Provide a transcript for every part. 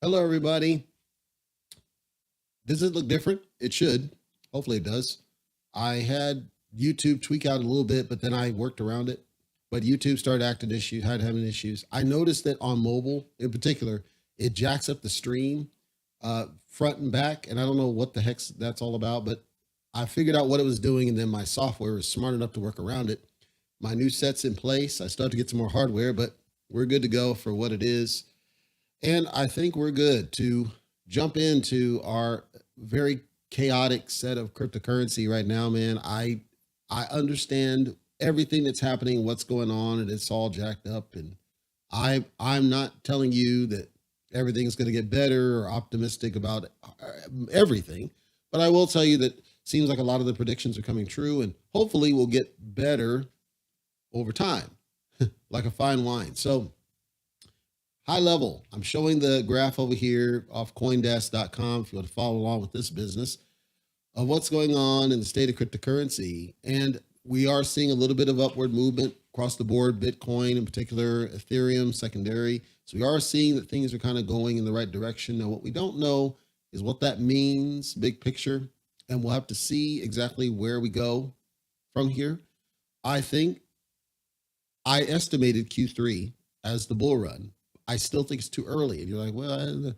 Hello, everybody. Does it look different? It should. Hopefully it does. I had YouTube tweak out a little bit, but then I worked around it. But YouTube started having issues. I noticed that on mobile in particular, it jacks up the stream front and back. And I don't know what the heck that's all about, but I figured out what it was doing. And then my software was smart enough to work around it. My new set's in place. I still have to get some more hardware, but we're good to go for what it is. And I think we're good to jump into our very chaotic set of cryptocurrency right now, man. I understand everything that's happening, what's going on, and it's all jacked up. And I'm not telling you that everything's going to get better or optimistic about everything, but I will tell you that it seems like a lot of the predictions are coming true, and hopefully we'll get better over time, like a fine wine. So high level, I'm showing the graph over here off coindesk.com if you want to follow along with this business of what's going on in the state of cryptocurrency. And we are seeing a little bit of upward movement across the board, Bitcoin in particular, Ethereum secondary. So we are seeing that things are kind of going in the right direction. Now, what we don't know is what that means, big picture, and we'll have to see exactly where we go from here. I think I estimated Q3 as the bull run. I still think it's too early. And you're like, well,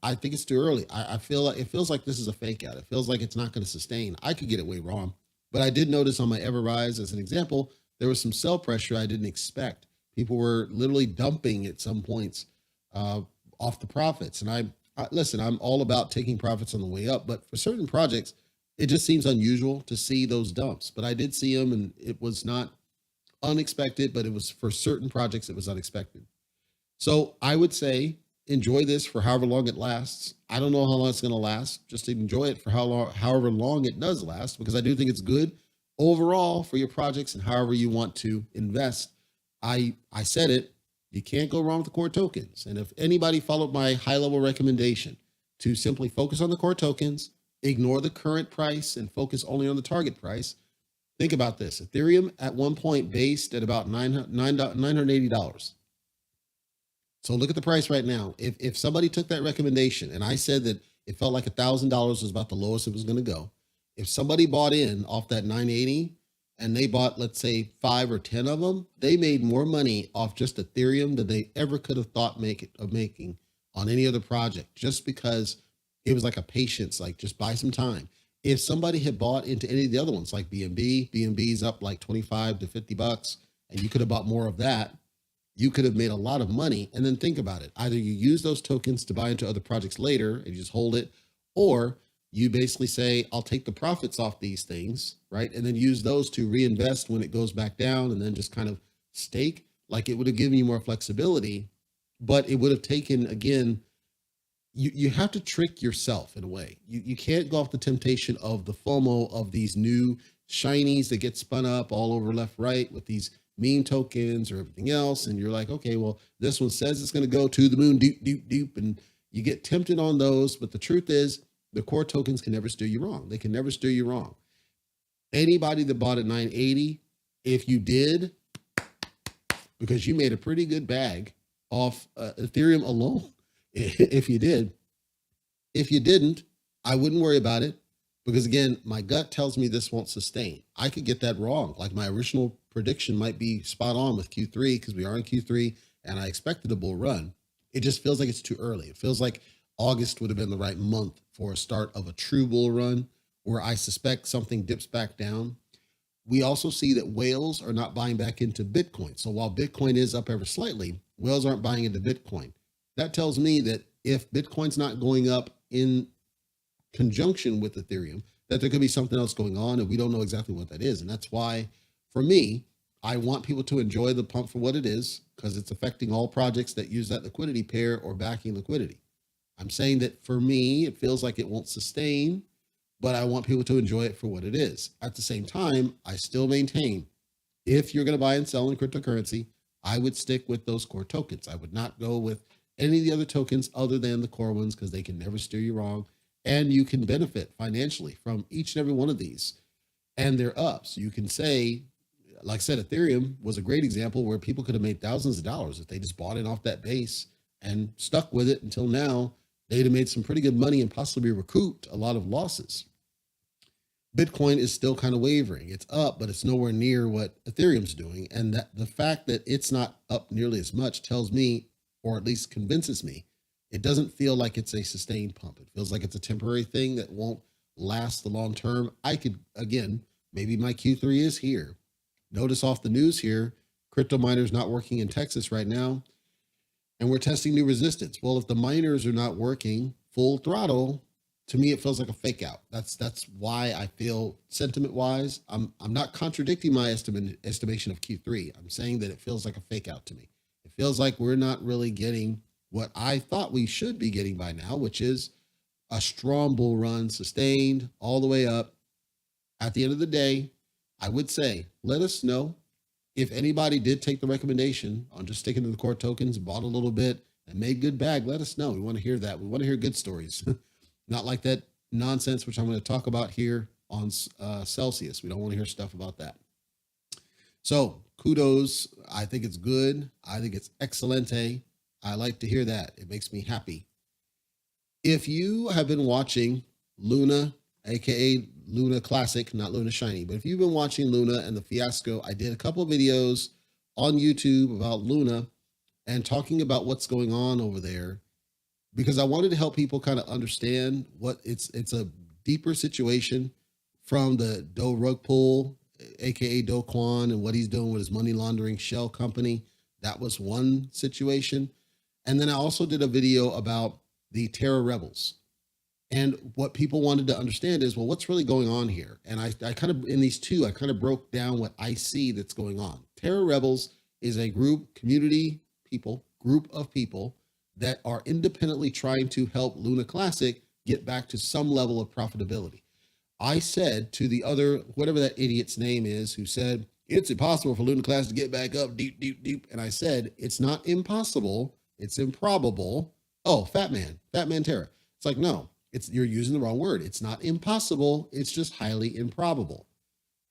I think it's too early. I feel like it feels like this is a fake out. It feels like it's not going to sustain. I could get it way wrong, but I did notice on my Everrise, as an example, there was some sell pressure I didn't expect. People were literally dumping at some points off the profits. And I listen, I'm all about taking profits on the way up, but for certain projects, it just seems unusual to see those dumps. But I did see them, and it was not unexpected, but it was for certain projects, it was unexpected. So I would say enjoy this for however long it lasts. I don't know how long it's going to last. Just enjoy it for however long it does last, because I do think it's good overall for your projects and however you want to invest. I said it, you can't go wrong with the core tokens. And if anybody followed my high level recommendation to simply focus on the core tokens, ignore the current price and focus only on the target price, think about this. Ethereum at one point based at about $980. So look at the price right now. If somebody took that recommendation, and I said that it felt like $1,000 was about the lowest it was going to go. If somebody bought in off that 980 and they bought, let's say 5 or 10 of them, they made more money off just Ethereum than they ever could have thought of making on any other project, just because it was like a patience, like just buy some time. If somebody had bought into any of the other ones like BNB's up like 25 to $50, and you could have bought more of that, you could have made a lot of money. And then think about it. Either you use those tokens to buy into other projects later and you just hold it, or you basically say, I'll take the profits off these things, right? And then use those to reinvest when it goes back down, and then just kind of stake. Like, it would have given you more flexibility, but it would have taken, again, you have to trick yourself in a way. You can't go off the temptation of the FOMO of these new shinies that get spun up all over left, right with these meme tokens or everything else. And you're like, okay, well, this one says it's going to go to the moon, doop, doop, doop. And you get tempted on those. But the truth is, the core tokens can never steer you wrong. They can never steer you wrong. Anybody that bought at 980, if you did, because you made a pretty good bag off Ethereum alone, if you did. If you didn't, I wouldn't worry about it, because again, my gut tells me this won't sustain. I could get that wrong. Like, my original prediction might be spot on with Q3, because we are in Q3 and I expected a bull run. It just feels like it's too early. It feels like August would have been the right month for a start of a true bull run, where I suspect something dips back down. We also see that whales are not buying back into Bitcoin. So while Bitcoin is up ever slightly, whales aren't buying into Bitcoin. That tells me that if Bitcoin's not going up in conjunction with Ethereum, that there could be something else going on, and we don't know exactly what that is. And that's why, for me, I want people to enjoy the pump for what it is, because it's affecting all projects that use that liquidity pair or backing liquidity. I'm saying that for me, it feels like it won't sustain, but I want people to enjoy it for what it is. At the same time, I still maintain, if you're going to buy and sell in cryptocurrency, I would stick with those core tokens. I would not go with any of the other tokens other than the core ones, because they can never steer you wrong. And you can benefit financially from each and every one of these. And they're up. So you can say, like I said, Ethereum was a great example where people could have made thousands of dollars if they just bought in off that base and stuck with it until now. They'd have made some pretty good money and possibly recouped a lot of losses. Bitcoin is still kind of wavering. It's up, but it's nowhere near what Ethereum's doing. And that the fact that it's not up nearly as much tells me, or at least convinces me, it doesn't feel like it's a sustained pump. It feels like it's a temporary thing that won't last the long term. I could, again, maybe my Q3 is here. Notice off the news here, crypto miners not working in Texas right now, and we're testing new resistance. Well, if the miners are not working full throttle, to me, it feels like a fake out. That's why I feel sentiment wise, I'm not contradicting my estimation of Q3. I'm saying that it feels like a fake out to me. It feels like we're not really getting what I thought we should be getting by now, which is a strong bull run, sustained all the way up. At the end of the day, I would say, let us know if anybody did take the recommendation on just sticking to the core tokens, bought a little bit and made good bag. Let us know. We want to hear that. We want to hear good stories. Not like that nonsense, which I'm going to talk about here on Celsius. We don't want to hear stuff about that. So kudos. I think it's good. I think it's excelente. I like to hear that. It makes me happy. If you have been watching Luna, aka Luna Classic, not Luna Shiny, but if you've been watching Luna and the fiasco, I did a couple of videos on YouTube about Luna and talking about what's going on over there, because I wanted to help people kind of understand what it's a deeper situation from the Do rug pull, aka Do Kwon, and what he's doing with his money laundering shell company. That was one situation. And then I also did a video about the Terra Rebels. And what people wanted to understand is, well, what's really going on here? And I kind of, in these two, I kind of broke down what I see that's going on. Terra Rebels is a group of people that are independently trying to help Luna Classic get back to some level of profitability. I said to the other, whatever that idiot's name is, who said, it's impossible for Luna Classic to get back up deep. And I said, it's not impossible, it's improbable. Oh, Fat Man Terra. It's like, no, you're using the wrong word. It's not impossible, it's just highly improbable.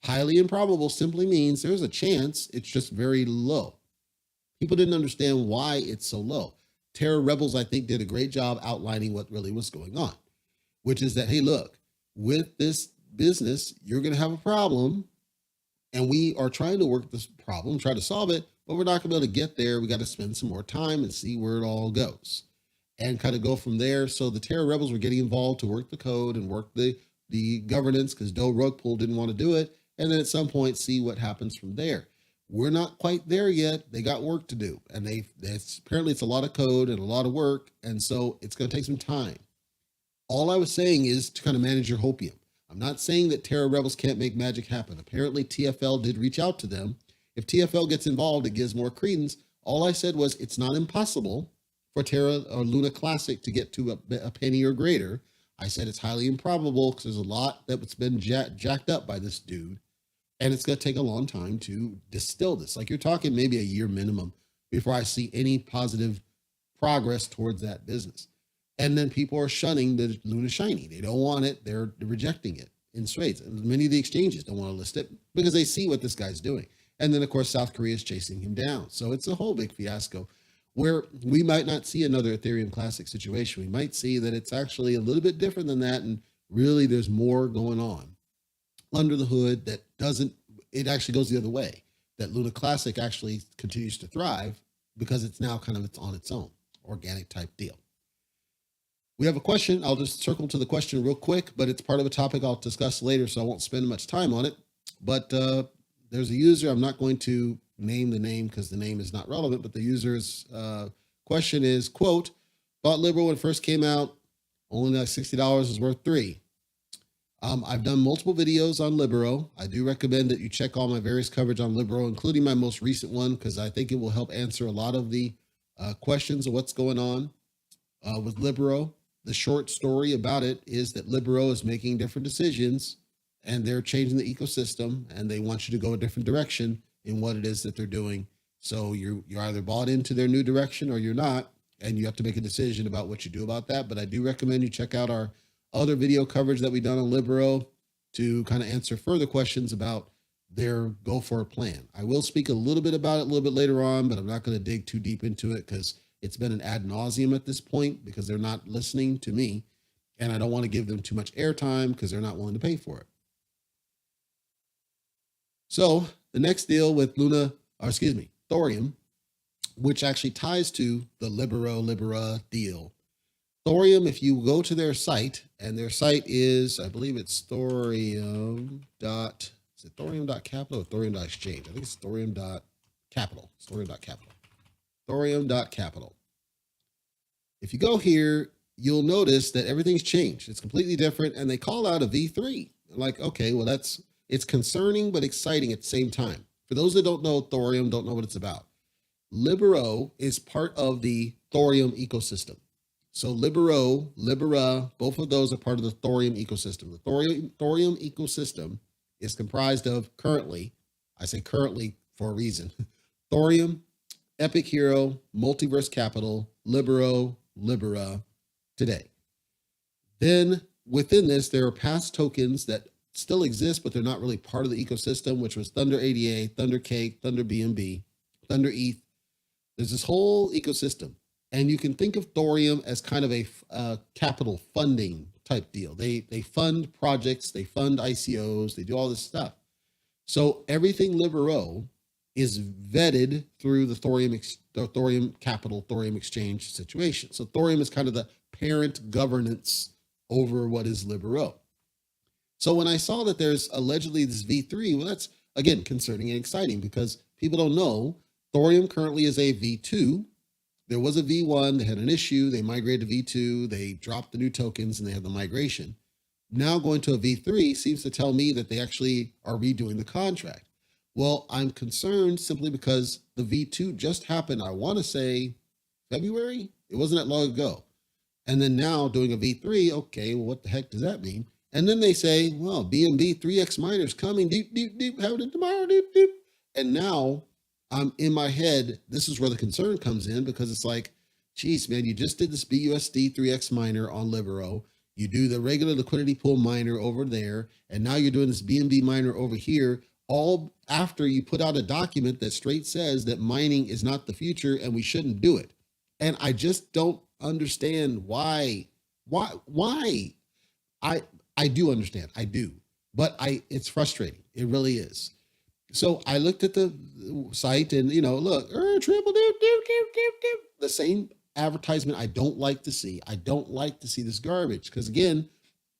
Highly improbable simply means there's a chance, it's just very low. People didn't understand why it's so low. Terra Rebels, I think, did a great job outlining what really was going on, which is that, hey, look, with this business, you're going to have a problem, and we are trying to work this problem, try to solve it, but we're not going to be able to get there. We got to spend some more time and see where it all goes and kind of go from there. So the Terra Rebels were getting involved to work the code and work the governance, because Do Rug Pull didn't want to do it, and then at some point see what happens from there. We're not quite there yet. They got work to do, and apparently it's a lot of code and a lot of work, and so it's going to take some time. All I was saying is to kind of manage your hopium. I'm not saying that Terra Rebels can't make magic happen. Apparently TFL did reach out to them. If TFL gets involved, it gives more credence. All I said was it's not impossible for Terra or Luna Classic to get to a penny or greater. I said it's highly improbable because there's a lot that's been jacked up by this dude. And it's going to take a long time to distill this. Like, you're talking maybe a year minimum before I see any positive progress towards that business. And then people are shunning the Luna Shiny. They don't want it. They're rejecting it in spades. And many of the exchanges don't want to list it because they see what this guy's doing. And then, of course, South Korea is chasing him down. So it's a whole big fiasco where we might not see another Ethereum Classic situation. We might see that it's actually a little bit different than that. And really, there's more going on under the hood that it actually goes the other way, that Luna Classic actually continues to thrive because it's now it's on its own, organic type deal. We have a question. I'll just circle to the question real quick, but it's part of a topic I'll discuss later, so I won't spend much time on it. But there's a user, I'm not going to name the name because the name is not relevant, but the user's question is, quote, bought LIBERO when it first came out, only like $60 is worth $3. I've done multiple videos on LIBERO. I do recommend that you check all my various coverage on LIBERO, including my most recent one, because I think it will help answer a lot of the questions of what's going on with LIBERO. The short story about it is that LIBERO is making different decisions, and they're changing the ecosystem, and they want you to go a different direction in what it is that they're doing. So you're either bought into their new direction or you're not, and you have to make a decision about what you do about that. But I do recommend you check out our other video coverage that we've done on LIBERO to kind of answer further questions about their go for a plan. I will speak a little bit about it a little bit later on, but I'm not going to dig too deep into it because It's been an ad nauseum at this point because they're not listening to me, and I don't want to give them too much airtime because they're not willing to pay for it. So the next deal with Thorium, which actually ties to the Libera deal. Thorium, if you go to their site, and their site is, I believe it's thorium.capital or thorium.exchange? I think it's thorium.capital. It's thorium.capital. Thorium.capital. If you go here, you'll notice that everything's changed. It's completely different, and they call out a V3. Like, okay, well, it's concerning but exciting at the same time. For those that don't know Thorium, don't know what it's about, LIBERO is part of the Thorium ecosystem. So LIBERO, Libera, both of those are part of the Thorium ecosystem. The Thorium ecosystem is comprised of currently, I say currently for a reason, Thorium, Epic Hero, Multiverse Capital, LIBERO, Libera today. Then within this, there are past tokens that still exist, but they're not really part of the ecosystem, which was Thunder ADA, Thunder Cake, Thunder BNB, Thunder ETH. There's this whole ecosystem. And you can think of Thorium as kind of a capital funding type deal. They fund projects, they fund ICOs, they do all this stuff. So everything LIBERO is vetted through the Thorium Capital, Thorium Exchange situation. So Thorium is kind of the parent governance over what is LIBERO. So when I saw that there's allegedly this V3, well, that's, again, concerning and exciting because people don't know Thorium currently is a V2. There was a V1, they had an issue, they migrated to V2, they dropped the new tokens and they had the migration. Now going to a V3 seems to tell me that they actually are redoing the contract. Well, I'm concerned simply because the V2 just happened, I want to say February? It wasn't that long ago. And then now doing a V3, okay, well, what the heck does that mean? And then they say, well, BNB 3X miners coming, have it tomorrow, And now I'm in my head, this is where the concern comes in because it's like, geez, man, you just did this BUSD 3X miner on LIBERO. You do the regular liquidity pool miner over there. And now you're doing this BNB miner over here, all after you put out a document that straight says that mining is not the future and we shouldn't do it. And I just don't understand why. I do understand, I do, but it's frustrating. It really is. So I looked at the site and, look, triple the same advertisement I don't like to see. I don't like to see this garbage because, again,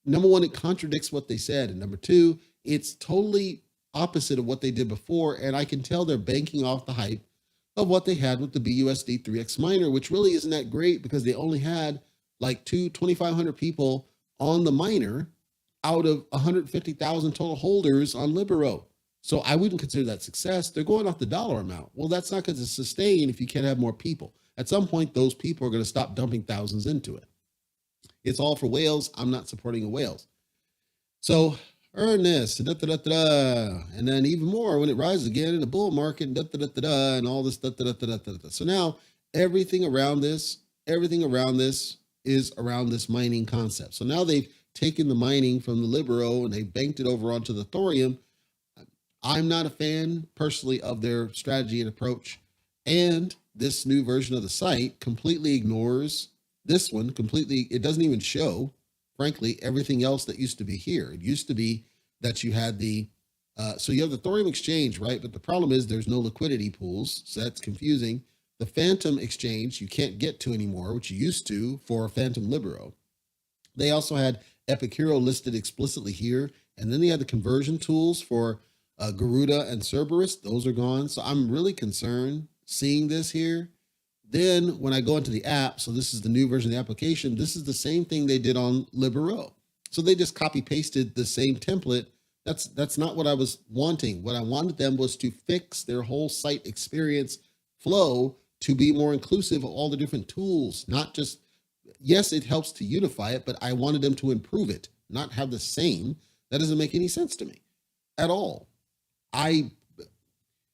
number one, it contradicts what they said. And number two, it's totally opposite of what they did before. And I can tell they're banking off the hype of what they had with the BUSD 3X miner, which really isn't that great because they only had like 2,500 people on the miner out of 150,000 total holders on LIBERO. So I wouldn't consider that success. They're going off the dollar amount. Well, that's not going to sustain if you can't have more people. At some point, those people are going to stop dumping thousands into it. It's all for whales. I'm not supporting the whales. So earn this, and then even more when it rises again in the bull market, and all this. So now everything around this is around this mining concept. So now they've taken the mining from the LIBERO and they banked it over onto the Thorium. I'm not a fan personally of their strategy and approach. And this new version of the site completely ignores this one completely. It doesn't even show, frankly, everything else that used to be here. It used to be that you had so you have the Thorium exchange, right? But the problem is there's no liquidity pools. So that's confusing. The Phantom exchange, you can't get to anymore, which you used to for Phantom LIBERO. They also had Epic Hero listed explicitly here. And then they had the conversion tools for Garuda and Cerberus. Those are gone. So I'm really concerned seeing this here. Then when I go into the app, so this is the new version of the application, this is the same thing they did on LIBERO. So they just copy pasted the same template. That's not what I was wanting. What I wanted them was to fix their whole site experience flow to be more inclusive of all the different tools, not just, yes, it helps to unify it, but I wanted them to improve it, not have the same. That doesn't make any sense to me at all.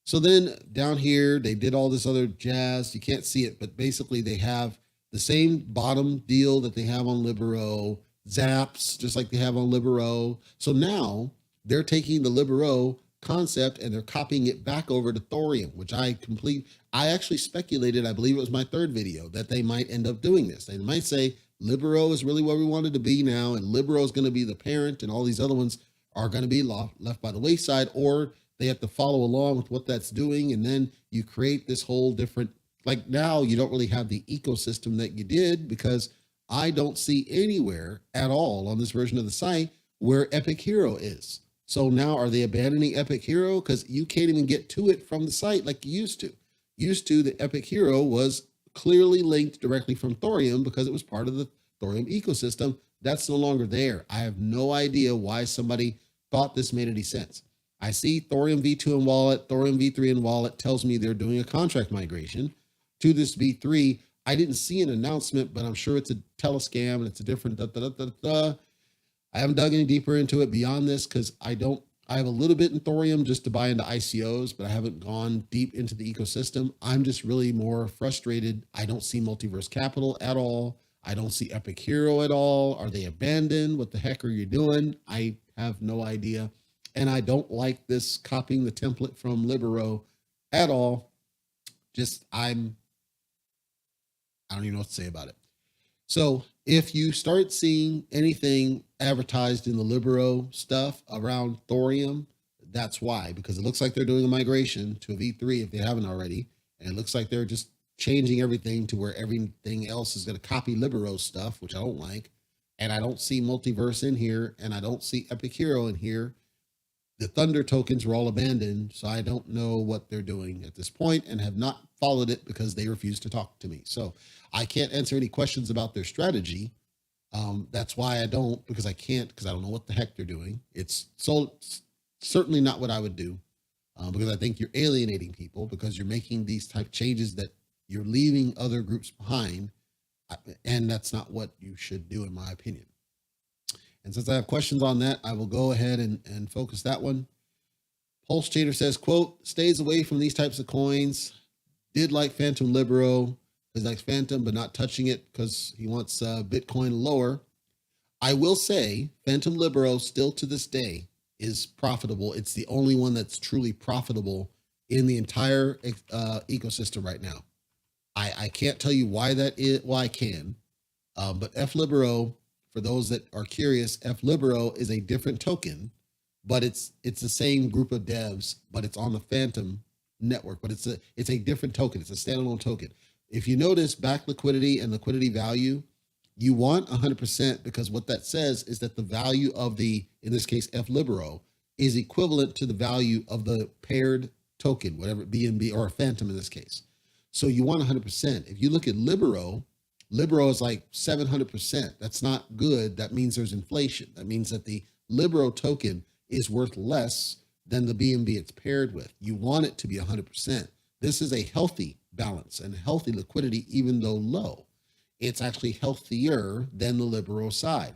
So then down here, they did all this other jazz. You can't see it, but basically they have the same bottom deal that they have on LIBERO, zaps, just like they have on LIBERO. So now they're taking the LIBERO concept and they're copying it back over to Thorium, which I actually speculated, I believe it was my third video, that they might end up doing this. They might say Libero is really where we wanted to be now, and Libero is going to be the parent, and all these other ones are going to be left by the wayside, or they have to follow along with what that's doing. And then you create this whole different, like now you don't really have the ecosystem that you did, because I don't see anywhere at all on this version of the site where Epic Hero is. So now are they abandoning Epic Hero? Because you can't even get to it from the site like you used to. The Epic Hero was clearly linked directly from Thorium because it was part of the Thorium ecosystem. That's no longer there. I have no idea why somebody thought this made any sense. I see Thorium V2 in wallet, Thorium V3 in wallet tells me they're doing a contract migration to this V3. I didn't see an announcement, but I'm sure it's a telescam and it's a different I haven't dug any deeper into it beyond this because I have a little bit in Thorium just to buy into ICOs, but I haven't gone deep into the ecosystem. I'm just really more frustrated. I don't see Multiverse Capital at all. I don't see Epic Hero at all. Are they abandoned? What the heck are you doing? I have no idea. And I don't like this copying the template from Libero at all. I don't even know what to say about it. So if you start seeing anything advertised in the Libero stuff around Thorium, that's why, because it looks like they're doing a migration to a V3 if they haven't already. And it looks like they're just changing everything to where everything else is going to copy Libero stuff, which I don't like. And I don't see Multiverse in here, and I don't see Epic Hero in here. The Thunder tokens were all abandoned, so I don't know what they're doing at this point and have not followed it because they refuse to talk to me. So I can't answer any questions about their strategy. That's why I don't, because I can't, because I don't know what the heck they're doing. It's certainly not what I would do, because I think you're alienating people because you're making these type changes that you're leaving other groups behind. And that's not what you should do, in my opinion. And since I have questions on that, I will go ahead and focus that one. Pulse Chainer says, quote, stays away from these types of coins. Did like Phantom Libero. He likes Phantom, but not touching it because he wants Bitcoin lower. I will say Phantom Libero still to this day is profitable. It's the only one that's truly profitable in the entire ecosystem right now. I can't tell you why that is. Well, I can, but Libero, for those that are curious, Libero is a different token, but it's the same group of devs, but it's on the Phantom network. But it's a different token. It's a standalone token. If you notice back liquidity and liquidity value, you want 100% because what that says is that the value of in this case, Libero, is equivalent to the value of the paired token, whatever it BNB or a Phantom in this case. So you want 100%. If you look at Libero is like 700%. That's not good. That means there's inflation. That means that the Libero token is worth less than the BNB it's paired with. You want it to be 100%. This is a healthy balance and healthy liquidity, even though low. It's actually healthier than the Libero side.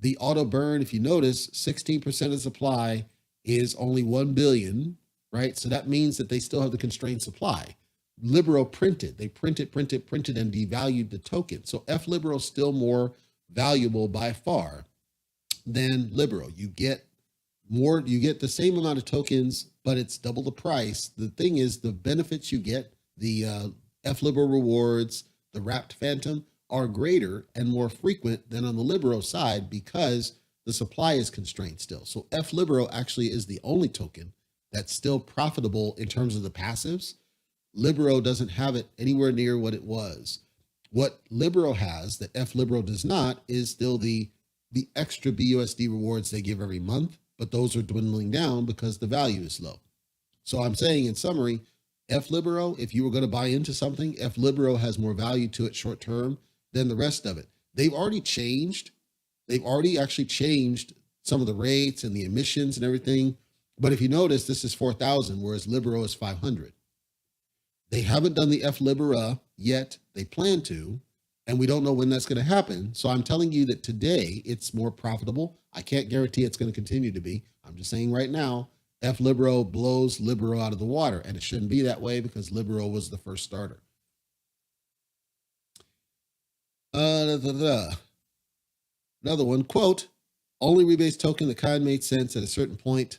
The auto burn, if you notice, 16% of supply is only 1 billion, right? So that means that they still have the constrained supply. Libero printed, they printed, and devalued the token. So Libero is still more valuable by far than Libero. You get the same amount of tokens, but it's double the price. The thing is, the benefits you get, the Libero rewards, the wrapped Phantom, are greater and more frequent than on the Libero side because the supply is constrained still. So Libero actually is the only token that's still profitable in terms of the passives. Libero doesn't have it anywhere near what it was. What Libero has that Libero does not is still the extra BUSD rewards they give every month, but those are dwindling down because the value is low. So I'm saying in summary, Libero, if you were going to buy into something, Libero has more value to it short term than the rest of it. They've already actually changed some of the rates and the emissions and everything. But if you notice, this is 4,000, whereas Libero is 500. They haven't done the Libero yet. They plan to, and we don't know when that's going to happen. So I'm telling you that today it's more profitable. I can't guarantee it's going to continue to be. I'm just saying right now, Libero blows Libero out of the water, and it shouldn't be that way because Libero was the first starter. Another one, quote, only rebase token, the kind made sense at a certain point.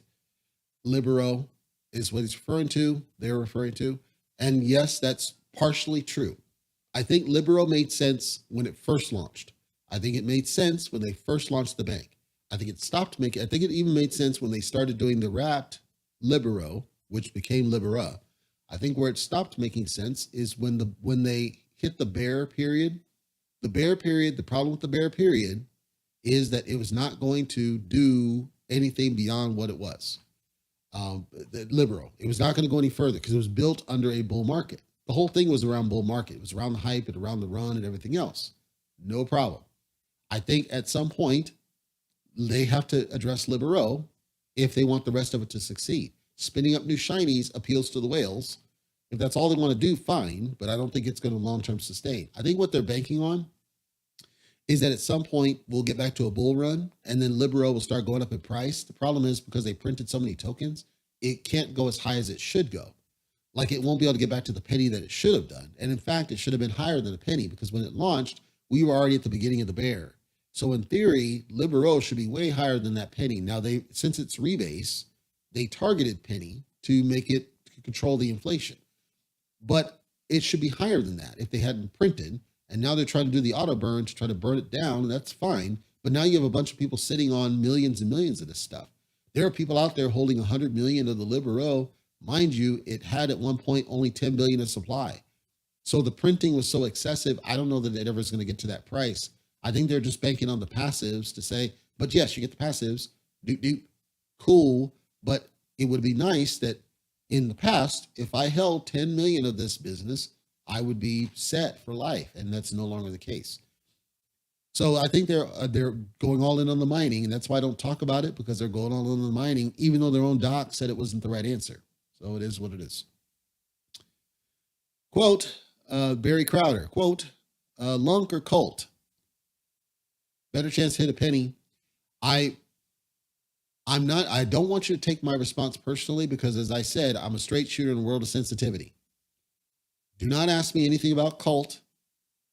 LIBERO is what he's referring to, they're referring to. And yes, that's partially true. I think LIBERO made sense when it first launched. I think it made sense when they first launched the bank. I think it stopped making, I think it even made sense when they started doing the wrapped LIBERO, which became LIBERA. I think where it stopped making sense is when they hit the bear period. The bear period, the problem with the bear period is that it was not going to do anything beyond what it was. The LIBERO, it was not going to go any further because it was built under a bull market. The whole thing was around bull market. It was around the hype and around the run and everything else. No problem. I think at some point they have to address LIBERO if they want the rest of it to succeed. Spinning up new shinies appeals to the whales. If that's all they want to do, fine, but I don't think it's going to long-term sustain. I think what they're banking on is that at some point we'll get back to a bull run and then LIBERO will start going up in price. The problem is because they printed so many tokens, it can't go as high as it should go. Like it won't be able to get back to the penny that it should have done. And in fact, it should have been higher than a penny because when it launched, we were already at the beginning of the bear. So in theory, LIBERO should be way higher than that penny. Now since it's rebase, they targeted penny to make it control the inflation. But it should be higher than that if they hadn't printed. And now they're trying to do the auto burn to try to burn it down. That's fine. But now you have a bunch of people sitting on millions and millions of this stuff. There are people out there holding 100 million of the LIBERO. Mind you, it had at one point only 10 billion of supply. So the printing was so excessive, I don't know that it ever is going to get to that price. I think they're just banking on the passives to say, but yes, you get the passives, cool. But it would be nice that in the past, if I held 10 million of this business, I would be set for life. And that's no longer the case. So I think they're going all in on the mining. And that's why I don't talk about it, because they're going all in on the mining, even though their own doc said it wasn't the right answer. So it is what it is. Quote, Barry Crowder, quote, Lunk or Colt? Better chance to hit a penny. I don't want you to take my response personally, because as I said, I'm a straight shooter in a world of sensitivity. Do not ask me anything about Colt.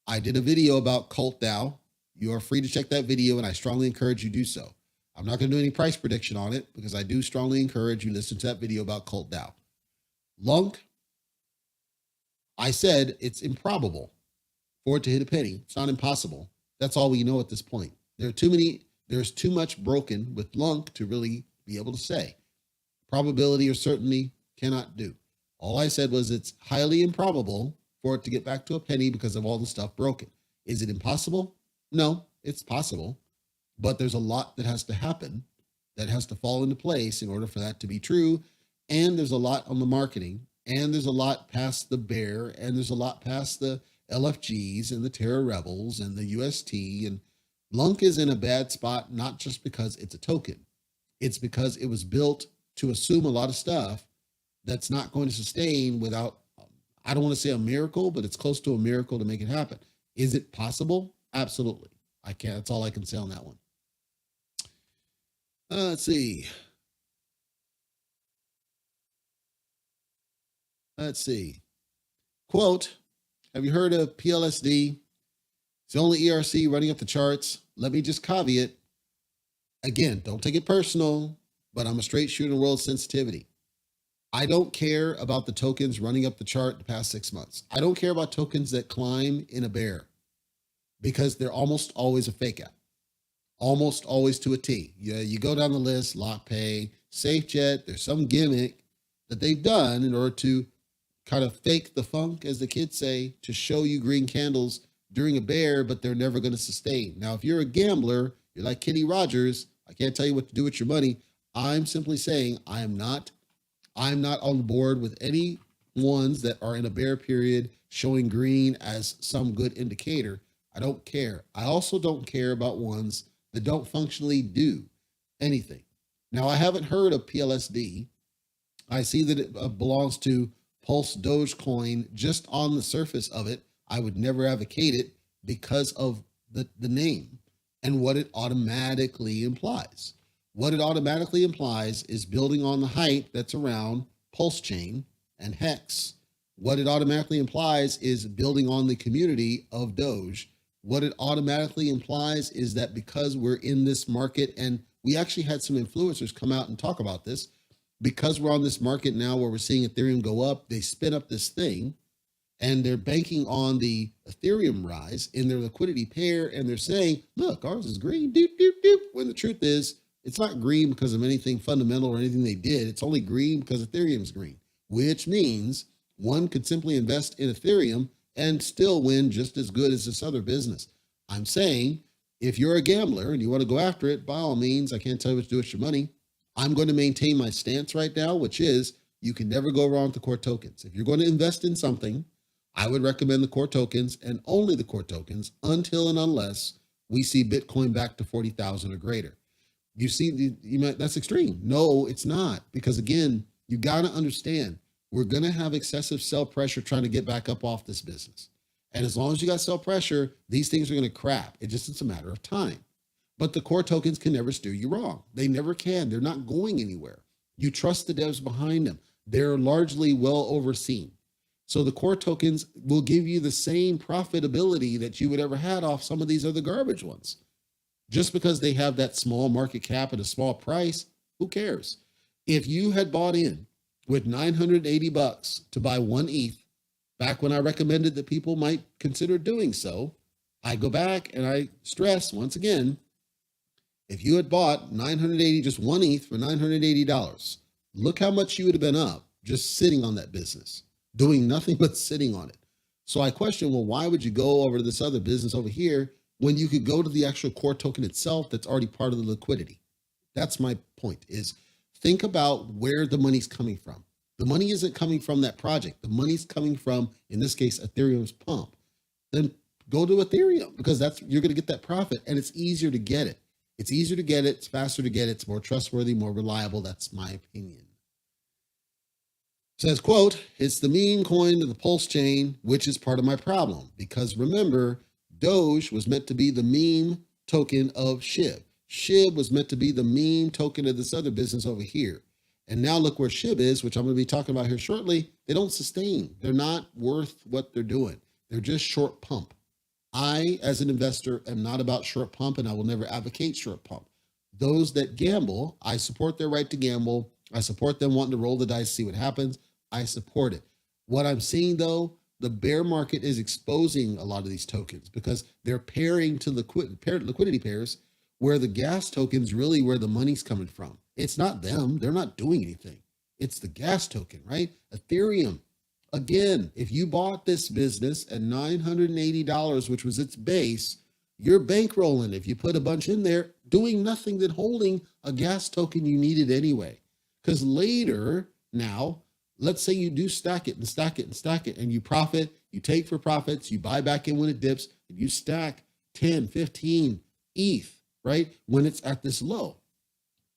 I did a video about Colt DAO. You are free to check that video, and I strongly encourage you do so. I'm not going to do any price prediction on it, because I do strongly encourage you listen to that video about Colt DAO. Lunk, I said it's improbable for it to hit a penny. It's not impossible. That's all we know at this point. There's too much broken with Lunk to really be able to say. Probability or certainty cannot do. All I said was it's highly improbable for it to get back to a penny because of all the stuff broken. Is it impossible? No, it's possible. But there's a lot that has to happen, that has to fall into place in order for that to be true. And there's a lot on the marketing, and there's a lot past the bear, and there's a lot past the LFGs and the Terra Rebels and the UST. And Lunk is in a bad spot, not just because it's a token. It's because it was built to assume a lot of stuff that's not going to sustain without, I don't want to say a miracle, but it's close to a miracle to make it happen. Is it possible? Absolutely. I can't. That's all I can say on that one. Let's see. Quote, have you heard of PLSD? It's the only ERC running up the charts. Let me just caveat. Again, don't take it personal, but I'm a straight shooter in world sensitivity. I don't care about the tokens running up the chart the past 6 months. I don't care about tokens that climb in a bear, because they're almost always a fake out. Almost always to a T. You go down the list, LockPay, SafeJet, there's some gimmick that they've done in order to kind of fake the funk, as the kids say, to show you green candles during a bear, but they're never going to sustain. Now, if you're a gambler, you're like Kenny Rogers, I can't tell you what to do with your money. I'm simply saying I'm not on board with any ones that are in a bear period showing green as some good indicator. I don't care. I also don't care about ones that don't functionally do anything. Now, I haven't heard of PLSD. I see that it belongs to Pulse Dogecoin. Just on the surface of it, I would never advocate it because of the name and what it automatically implies. What it automatically implies is building on the hype that's around Pulse Chain and Hex. What it automatically implies is building on the community of Doge. What it automatically implies is that because we're in this market, and we actually had some influencers come out and talk about this, because we're on this market now where we're seeing Ethereum go up, they spin up this thing and they're banking on the Ethereum rise in their liquidity pair. And they're saying, look, ours is green, doop, doop, doop. When the truth is, it's not green because of anything fundamental or anything they did. It's only green because Ethereum's green, which means one could simply invest in Ethereum and still win just as good as this other business. I'm saying if you're a gambler and you want to go after it, by all means, I can't tell you what to do with your money. I'm going to maintain my stance right now, which is you can never go wrong with the core tokens. If you're going to invest in something, I would recommend the core tokens and only the core tokens until and unless we see Bitcoin back to 40,000 or greater. You see, that's extreme. No, it's not. Because again, you got to understand, we're going to have excessive sell pressure trying to get back up off this business. And as long as you got sell pressure, these things are going to crap. It's a matter of time. But the core tokens can never steer you wrong. They never can. They're not going anywhere. You trust the devs behind them. They're largely well overseen. So the core tokens will give you the same profitability that you would ever had off some of these other garbage ones. Just because they have that small market cap at a small price, who cares? If you had bought in with $980 to buy 1 ETH, back when I recommended that people might consider doing so, I go back and I stress once again, if you had bought 980, just 1 ETH for $980, look how much you would have been up just sitting on that business, doing nothing but sitting on it. So I question, well, why would you go over to this other business over here when you could go to the actual core token itself that's already part of the liquidity? That's my point, is think about where the money's coming from. The money isn't coming from that project. The money's coming from, in this case, Ethereum's pump. Then go to Ethereum, because you're going to get that profit, and it's easier to get it. It's easier to get it. It's faster to get it. It's more trustworthy, more reliable. That's my opinion. Says, quote, it's the meme coin of the Pulse chain, which is part of my problem. Because remember, Doge was meant to be the meme token of SHIB. SHIB was meant to be the meme token of this other business over here. And now look where SHIB is, which I'm going to be talking about here shortly. They don't sustain. They're not worth what they're doing. They're just short pump. I, as an investor, am not about short pump, and I will never advocate short pump. Those that gamble, I support their right to gamble. I support them wanting to roll the dice, see what happens. I support it. What I'm seeing, though, the bear market is exposing a lot of these tokens because they're pairing to liquidity pairs where the gas token's really where the money's coming from. It's not them. They're not doing anything. It's the gas token, right? Ethereum. Again, if you bought this business at $980, which was its base, you're bankrolling if you put a bunch in there, doing nothing than holding a gas token you needed anyway. Because later, now, let's say you do stack it and stack it and stack it, and you profit, you take for profits, you buy back in when it dips, and you stack 10, 15 ETH, right? When it's at this low.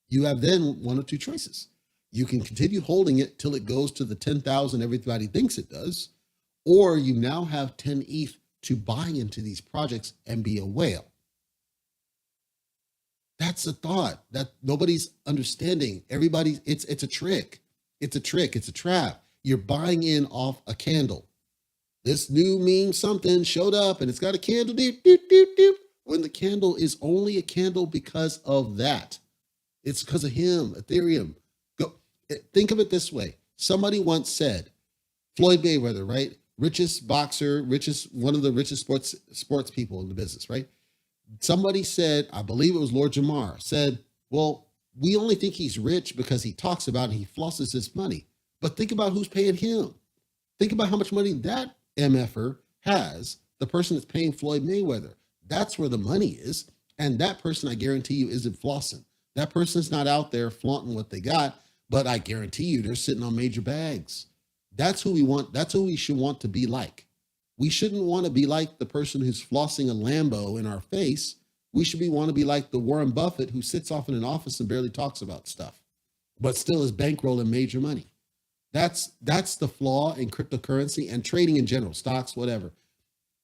You have then one of two choices. You can continue holding it till it goes to the 10,000 everybody thinks it does, or you now have 10 ETH to buy into these projects and be a whale. That's a thought that nobody's understanding. It's a trick. It's a trick. It's a trap. You're buying in off a candle. This new meme something showed up and it's got a candle, doop, doop, doop, doop, when the candle is only a candle because of that. It's because of him, Ethereum. Think of it this way. Somebody once said, Floyd Mayweather, right? Richest boxer, one of the richest sports people in the business, right? Somebody said, I believe it was Lord Jamar, said, well, we only think he's rich because he talks about it and he flosses his money. But think about who's paying him. Think about how much money that MFer has, the person that's paying Floyd Mayweather. That's where the money is. And that person, I guarantee you, isn't flossing. That person's not out there flaunting what they got. But I guarantee you they're sitting on major bags. That's who we want. That's who we should want to be like. We shouldn't want to be like the person who's flossing a Lambo in our face. We should want to be like the Warren Buffett who sits off in an office and barely talks about stuff, but still is bankrolling major money. That's the flaw in cryptocurrency and trading in general, stocks, whatever.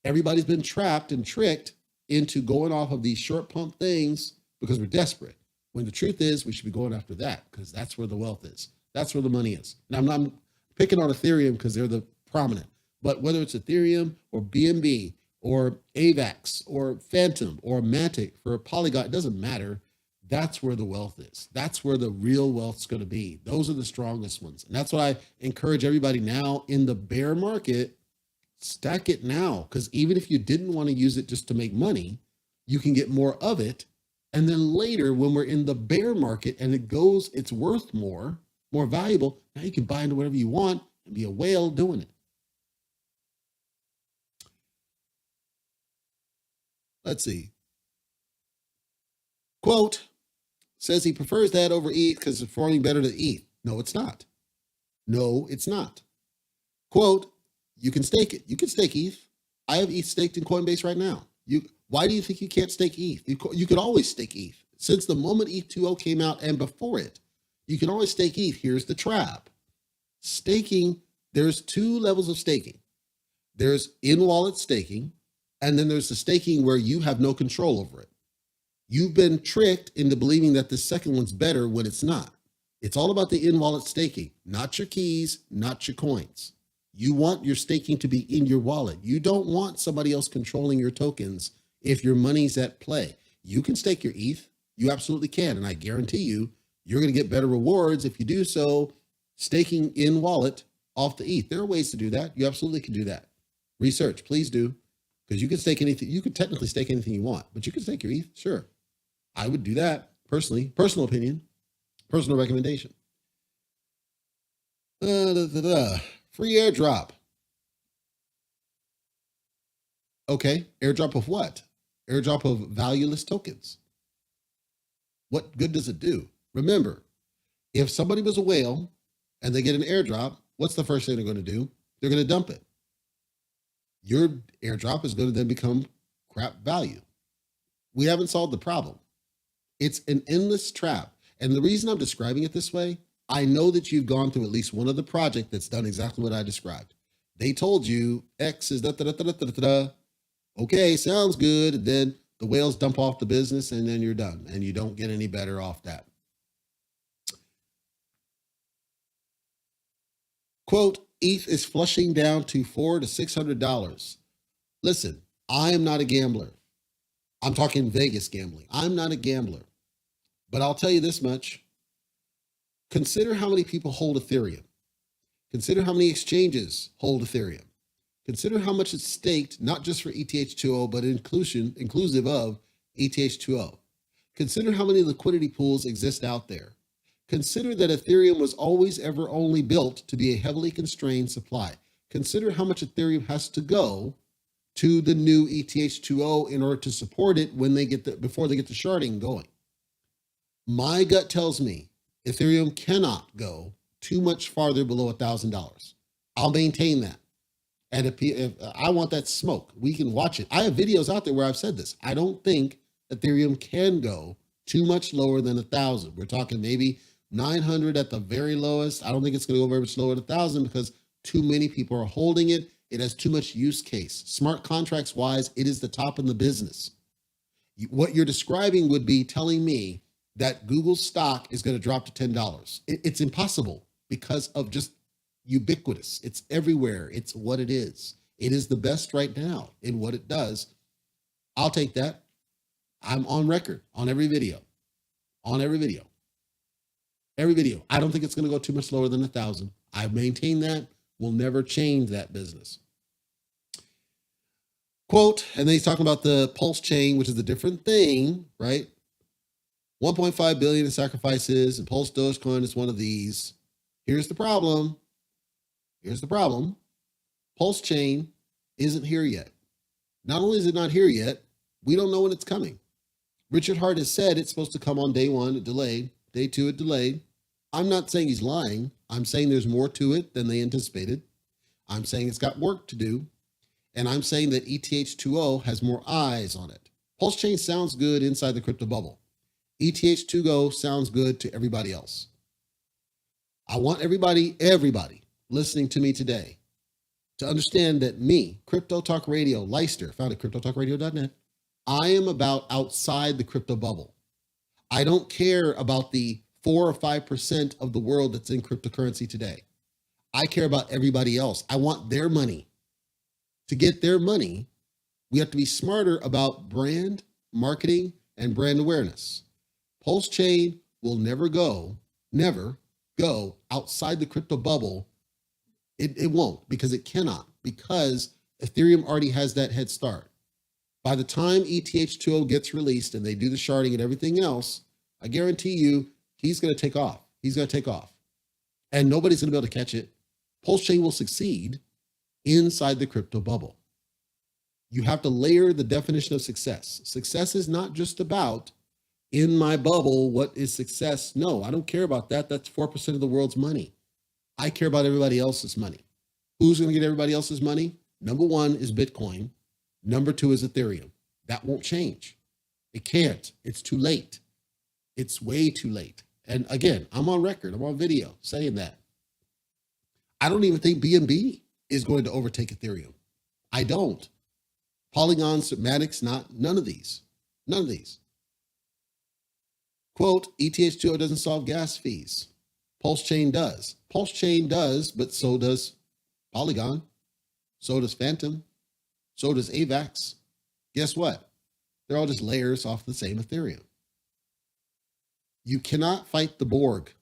Everybody's been trapped and tricked into going off of these short pump things because we're desperate. When the truth is, we should be going after that because that's where the wealth is. That's where the money is. Now, I'm not picking on Ethereum because they're the prominent, but whether it's Ethereum or BNB or AVAX or Phantom or Matic for Polygon, it doesn't matter. That's where the wealth is. That's where the real wealth's going to be. Those are the strongest ones. And that's what I encourage everybody now in the bear market. Stack it now, because even if you didn't want to use it just to make money, you can get more of it. And then later, when we're in the bear market and it's worth more valuable, now you can buy into whatever you want and be a whale doing it. Let's see. Quote says he prefers that over ETH because it's performing better than ETH. No, it's not. No, it's not. Quote, you can stake it. You can stake ETH. I have ETH staked in Coinbase right now. Why do you think you can't stake ETH? You could always stake ETH. Since the moment ETH 2.0 came out and before it, you can always stake ETH. Here's the trap. Staking, there's two levels of staking. There's in-wallet staking, and then there's the staking where you have no control over it. You've been tricked into believing that the second one's better when it's not. It's all about the in-wallet staking, not your keys, not your coins. You want your staking to be in your wallet. You don't want somebody else controlling your tokens if your money's at play. You can stake your ETH. You absolutely can. And I guarantee you, you're going to get better rewards if you do so staking in wallet off the ETH. There are ways to do that. You absolutely can do that. Research, please do. Because you can stake anything. You can technically stake anything you want, but you can stake your ETH. Sure. I would do that personally. Personal opinion. Personal recommendation. Free airdrop. Okay, airdrop of what? Airdrop of valueless tokens. What good does it do? Remember, if somebody was a whale and they get an airdrop, what's the first thing they're going to do? They're going to dump it. Your airdrop is going to then become crap value. We haven't solved the problem. It's an endless trap. And the reason I'm describing it this way, I know that you've gone through at least one other project that's done exactly what I described. They told you X is da-da-da-da-da-da-da. Okay, sounds good. And then the whales dump off the business and then you're done and you don't get any better off that. Quote, ETH is flushing down to $400 to $600. Listen, I am not a gambler. I'm talking Vegas gambling. I'm not a gambler, but I'll tell you this much. Consider how many people hold Ethereum. Consider how many exchanges hold Ethereum. Consider how much it's staked, not just for ETH2O, but inclusive of ETH2O. Consider how many liquidity pools exist out there. Consider that Ethereum was always ever only built to be a heavily constrained supply. Consider how much Ethereum has to go to the new ETH2O in order to support it before they get the sharding going. My gut tells me Ethereum cannot go too much farther below $1,000. I'll maintain that. And if I want that smoke, we can watch it. I have videos out there where I've said this. I don't think Ethereum can go too much lower than 1,000. We're talking maybe 900 at the very lowest. I don't think it's going to go very much lower than 1,000 because too many people are holding it. It has too much use case. Smart contracts wise, it is the top in the business. What you're describing would be telling me that Google's stock is going to drop to $10. It's impossible because of just ubiquitous. It's everywhere. It's what it is. It is the best right now in what it does. I'll take that. I'm on record on every video. Every video. I don't think it's going to go too much lower than 1,000. I maintain that. We'll never change that business. Quote, and then he's talking about the Pulse chain, which is a different thing, right? 1.5 billion in sacrifices, and Pulse Dogecoin is one of these. Here's the problem. Pulse chain isn't here yet. Not only is it not here yet, we don't know when it's coming. Richard Hart has said it's supposed to come on day one, it delayed. Day two, it delayed. I'm not saying he's lying. I'm saying there's more to it than they anticipated. I'm saying it's got work to do. And I'm saying that ETH2O has more eyes on it. Pulse chain sounds good inside the crypto bubble. ETH2O sounds good to everybody else. I want everybody listening to me today to understand that me, Crypto Talk Radio, Leicester, found at cryptotalkradio.net, I am about outside the crypto bubble. I don't care about the 4 or 5% of the world that's in cryptocurrency today. I care about everybody else. I want their money. To get their money, we have to be smarter about brand, marketing, and brand awareness. Pulse chain will never go outside the crypto bubble. It won't, because it cannot, because Ethereum already has that head start. By the time ETH2O gets released and they do the sharding and everything else, I guarantee you he's going to take off. He's going to take off. And nobody's going to be able to catch it. Pulse chain will succeed inside the crypto bubble. You have to layer the definition of success. Success is not just about in my bubble, what is success? No, I don't care about that. That's 4% of the world's money. I care about everybody else's money. Who's going to get everybody else's money? Number one is Bitcoin. Number two is Ethereum. That won't change. It can't. It's too late. It's way too late. And again, I'm on record. I'm on video saying that. I don't even think BNB is going to overtake Ethereum. I don't. Polygon, Submatics, none of these. None of these. Quote, ETH2O doesn't solve gas fees. Pulse chain does. Pulse chain does, but so does Polygon. So does Phantom. So does AVAX. Guess what? They're all just layers off the same Ethereum. You cannot fight the Borg.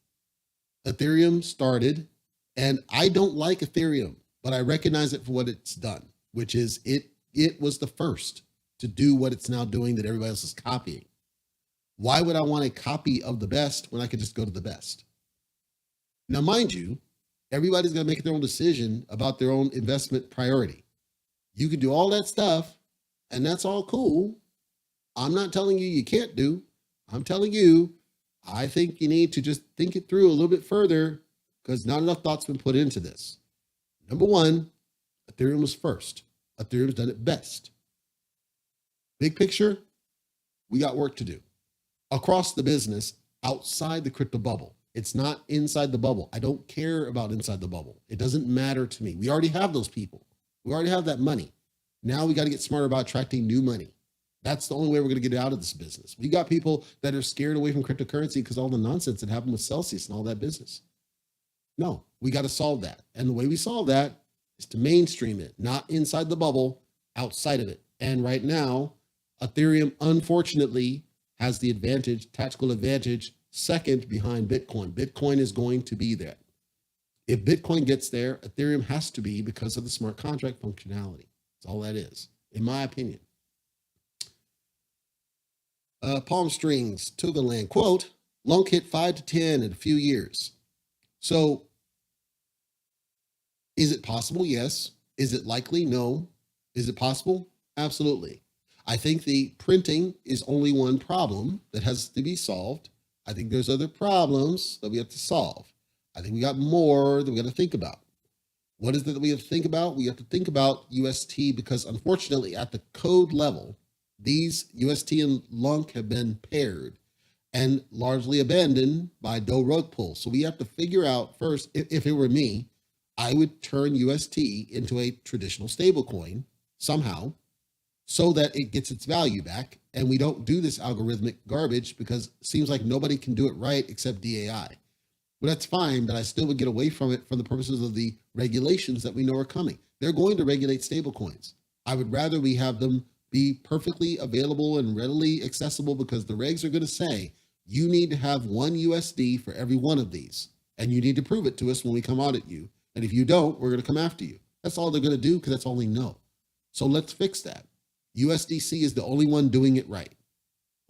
Ethereum started, and I don't like Ethereum, but I recognize it for what it's done, which is it was the first to do what it's now doing that everybody else is copying. Why would I want a copy of the best when I could just go to the best? Now, mind you, everybody's going to make their own decision about their own investment priority. You can do all that stuff, and that's all cool. I'm not telling you can't do. I'm telling you, I think you need to just think it through a little bit further, because not enough thought's been put into this. Number one, Ethereum was first. Ethereum's done it best. Big picture, we got work to do across the business, outside the crypto bubble. It's not inside the bubble. I don't care about inside the bubble. It doesn't matter to me. We already have those people. We already have that money. Now we got to get smarter about attracting new money. That's the only way we're going to get out of this business. We got people that are scared away from cryptocurrency because all the nonsense that happened with Celsius and all that business. No, we got to solve that. And the way we solve that is to mainstream it, not inside the bubble, outside of it. And right now, Ethereum, unfortunately, has the advantage, tactical advantage, second behind Bitcoin. Bitcoin is going to be there. If Bitcoin gets there, Ethereum has to be, because of the smart contract functionality. That's all that is, in my opinion. Palm Strings, Togaland, quote, Lunk hit 5 to 10 in a few years. So is it possible? Yes. Is it likely? No. Is it possible? Absolutely. I think the printing is only one problem that has to be solved. I think there's other problems that we have to solve. I think we got more that we got to think about. What is it that we have to think about? We have to think about UST, because unfortunately at the code level, these UST and Lunk have been paired and largely abandoned by Do rug pull. So we have to figure out first, if it were me, I would turn UST into a traditional stablecoin somehow, so that it gets its value back, and we don't do this algorithmic garbage, because it seems like nobody can do it right except DAI. Well, that's fine, but I still would get away from it for the purposes of the regulations that we know are coming. They're going to regulate stablecoins. I would rather we have them be perfectly available and readily accessible, because the regs are going to say you need to have one USD for every one of these, and you need to prove it to us when we come audit you. And if you don't, we're going to come after you. That's all they're going to do, because that's all they know. So let's fix that. USDC is the only one doing it right.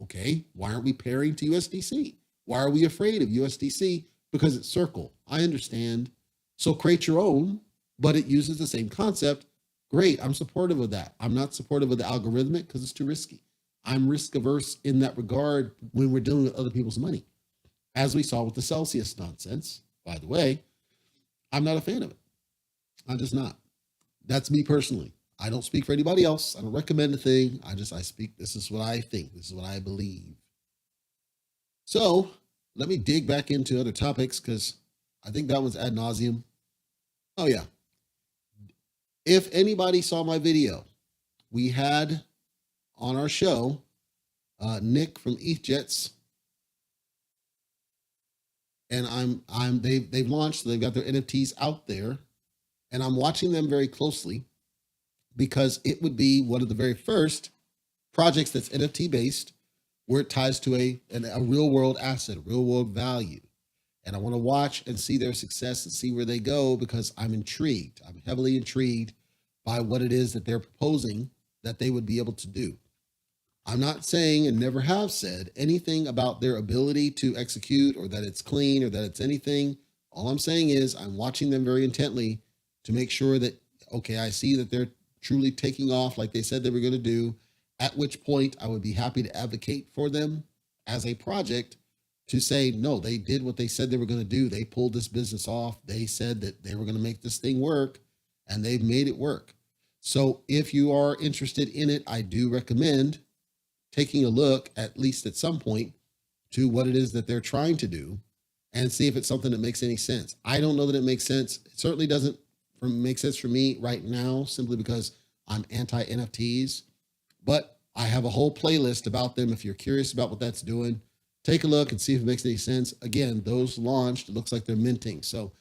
Okay, why aren't we pairing to USDC? Why are we afraid of USDC? Because it's Circle. I understand. So create your own, but it uses the same concept. Great, I'm supportive of that. I'm not supportive of the algorithmic because it's too risky. I'm risk averse in that regard when we're dealing with other people's money. As we saw with the Celsius nonsense, by the way, I'm not a fan of it. I'm just not. That's me personally. I don't speak for anybody else. I don't recommend a thing. I speak. This is what I think. This is what I believe. So let me dig back into other topics, because I think that one's ad nauseum. Oh yeah. If anybody saw my video, we had on our show, Nick from Ethjets, and they've launched, they've got their NFTs out there, and I'm watching them very closely, because it would be one of the very first projects that's NFT based where it ties to a real world asset, a real world value. And I want to watch and see their success and see where they go because I'm intrigued. I'm heavily intrigued by what it is that they're proposing that they would be able to do. I'm not saying and never have said anything about their ability to execute or that it's clean or that it's anything. All I'm saying is I'm watching them very intently to make sure that, okay, I see that they're truly taking off like they said they were going to do, at which point I would be happy to advocate for them as a project to say, no, they did what they said they were going to do. They pulled this business off. They said that they were going to make this thing work, and they've made it work. So if you are interested in it, I do recommend taking a look, at least at some point, to what it is that they're trying to do and see if it's something that makes any sense. I don't know that it makes sense. It certainly doesn't make sense for me right now, simply because I'm anti-NFTs, but I have a whole playlist about them. If you're curious about what that's doing, take a look and see if it makes any sense. Again, those launched, it looks like they're minting. So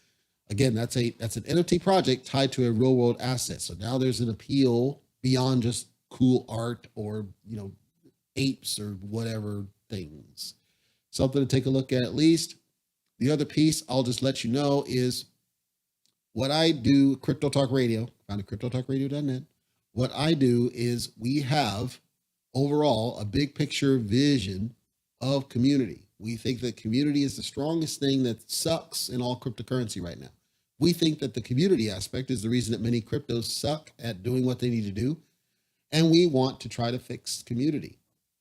again, that's an NFT project tied to a real world asset. So now there's an appeal beyond just cool art or, apes or whatever things. Something to take a look at least. The other piece I'll just let you know is what I do, Crypto Talk Radio, found at cryptotalkradio.net. What I do is we have overall a big picture vision of community. We think that community is the strongest thing that sucks in all cryptocurrency right now. We think that the community aspect is the reason that many cryptos suck at doing what they need to do. And we want to try to fix community.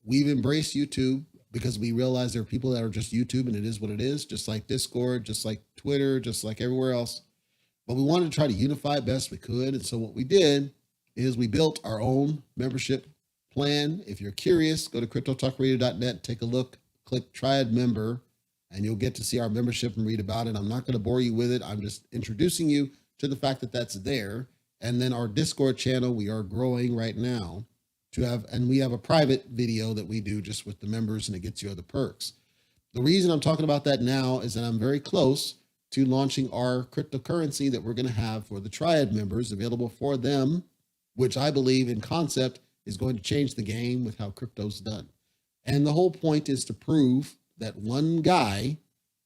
We've embraced YouTube because we realize there are people that are just YouTube and it is what it is, just like Discord, just like Twitter, just like everywhere else. But we wanted to try to unify it best we could. And so what we did is we built our own membership plan. If you're curious, go to cryptotalkradio.net, take a look, click TRIAD member, and you'll get to see our membership and read about it. I'm not going to bore you with it. I'm just introducing you to the fact that that's there. And then our Discord channel, we are growing right now and we have a private video that we do just with the members, and it gets you other perks. The reason I'm talking about that now is that I'm very close to launching our cryptocurrency that we're going to have for the TRIAD members available for them, which I believe in concept is going to change the game with how crypto's done. And the whole point is to prove that one guy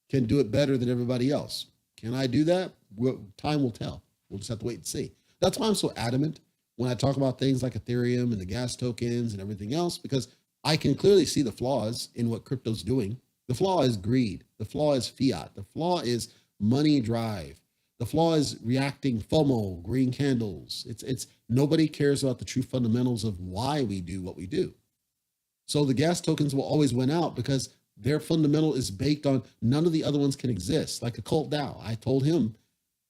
can do it better than everybody else. Can I do that? Well, time will tell. We'll just have to wait and see. That's why I'm so adamant when I talk about things like Ethereum and the gas tokens and everything else, because I can clearly see the flaws in what crypto's doing. The flaw is greed. The flaw is fiat. The flaw is money drive. The flaw is reacting FOMO, green candles. It's nobody cares about the true fundamentals of why we do what we do. So the gas tokens will always win out because their fundamental is baked on none of the other ones can exist. Like a Cult DAO, I told him,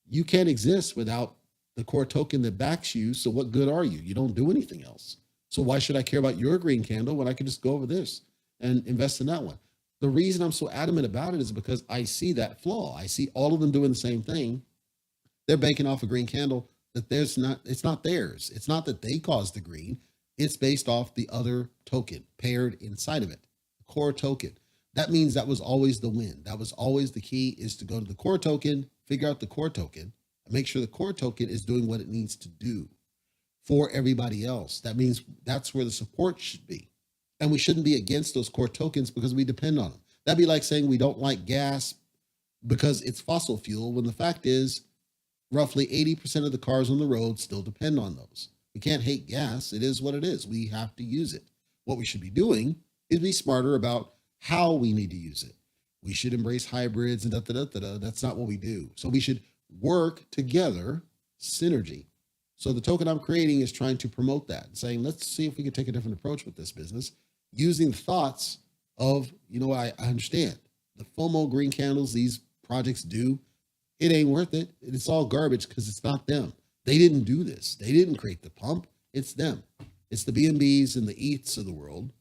you can't exist without the core token that backs you. So what good are you? You don't do anything else. So why should I care about your green candle when I can just go over this and invest in that one? The reason I'm so adamant about it is because I see that flaw. I see all of them doing the same thing. They're banking off a green candle that it's not theirs. It's not that they caused the green. It's based off the other token paired inside of it, the core token. That means that was always the win. That was always the key, is to go to the core token, figure out the core token, and make sure the core token is doing what it needs to do for everybody else. That means that's where the support should be. And we shouldn't be against those core tokens because we depend on them. That'd be like saying we don't like gas because it's fossil fuel, when the fact is roughly 80% of the cars on the road still depend on those. We can't hate gas. It is what it is. We have to use it. What we should be doing is be smarter about how we need to use it. We should embrace hybrids and That's not what we do. So we should work together, synergy. So the token I'm creating is trying to promote that, saying, let's see if we can take a different approach with this business using the thoughts of, I understand the FOMO green candles these projects do. It ain't worth it. It's all garbage because it's not them. They didn't do this. They didn't create the pump. It's them. It's the BNBs and the ETHs of the world.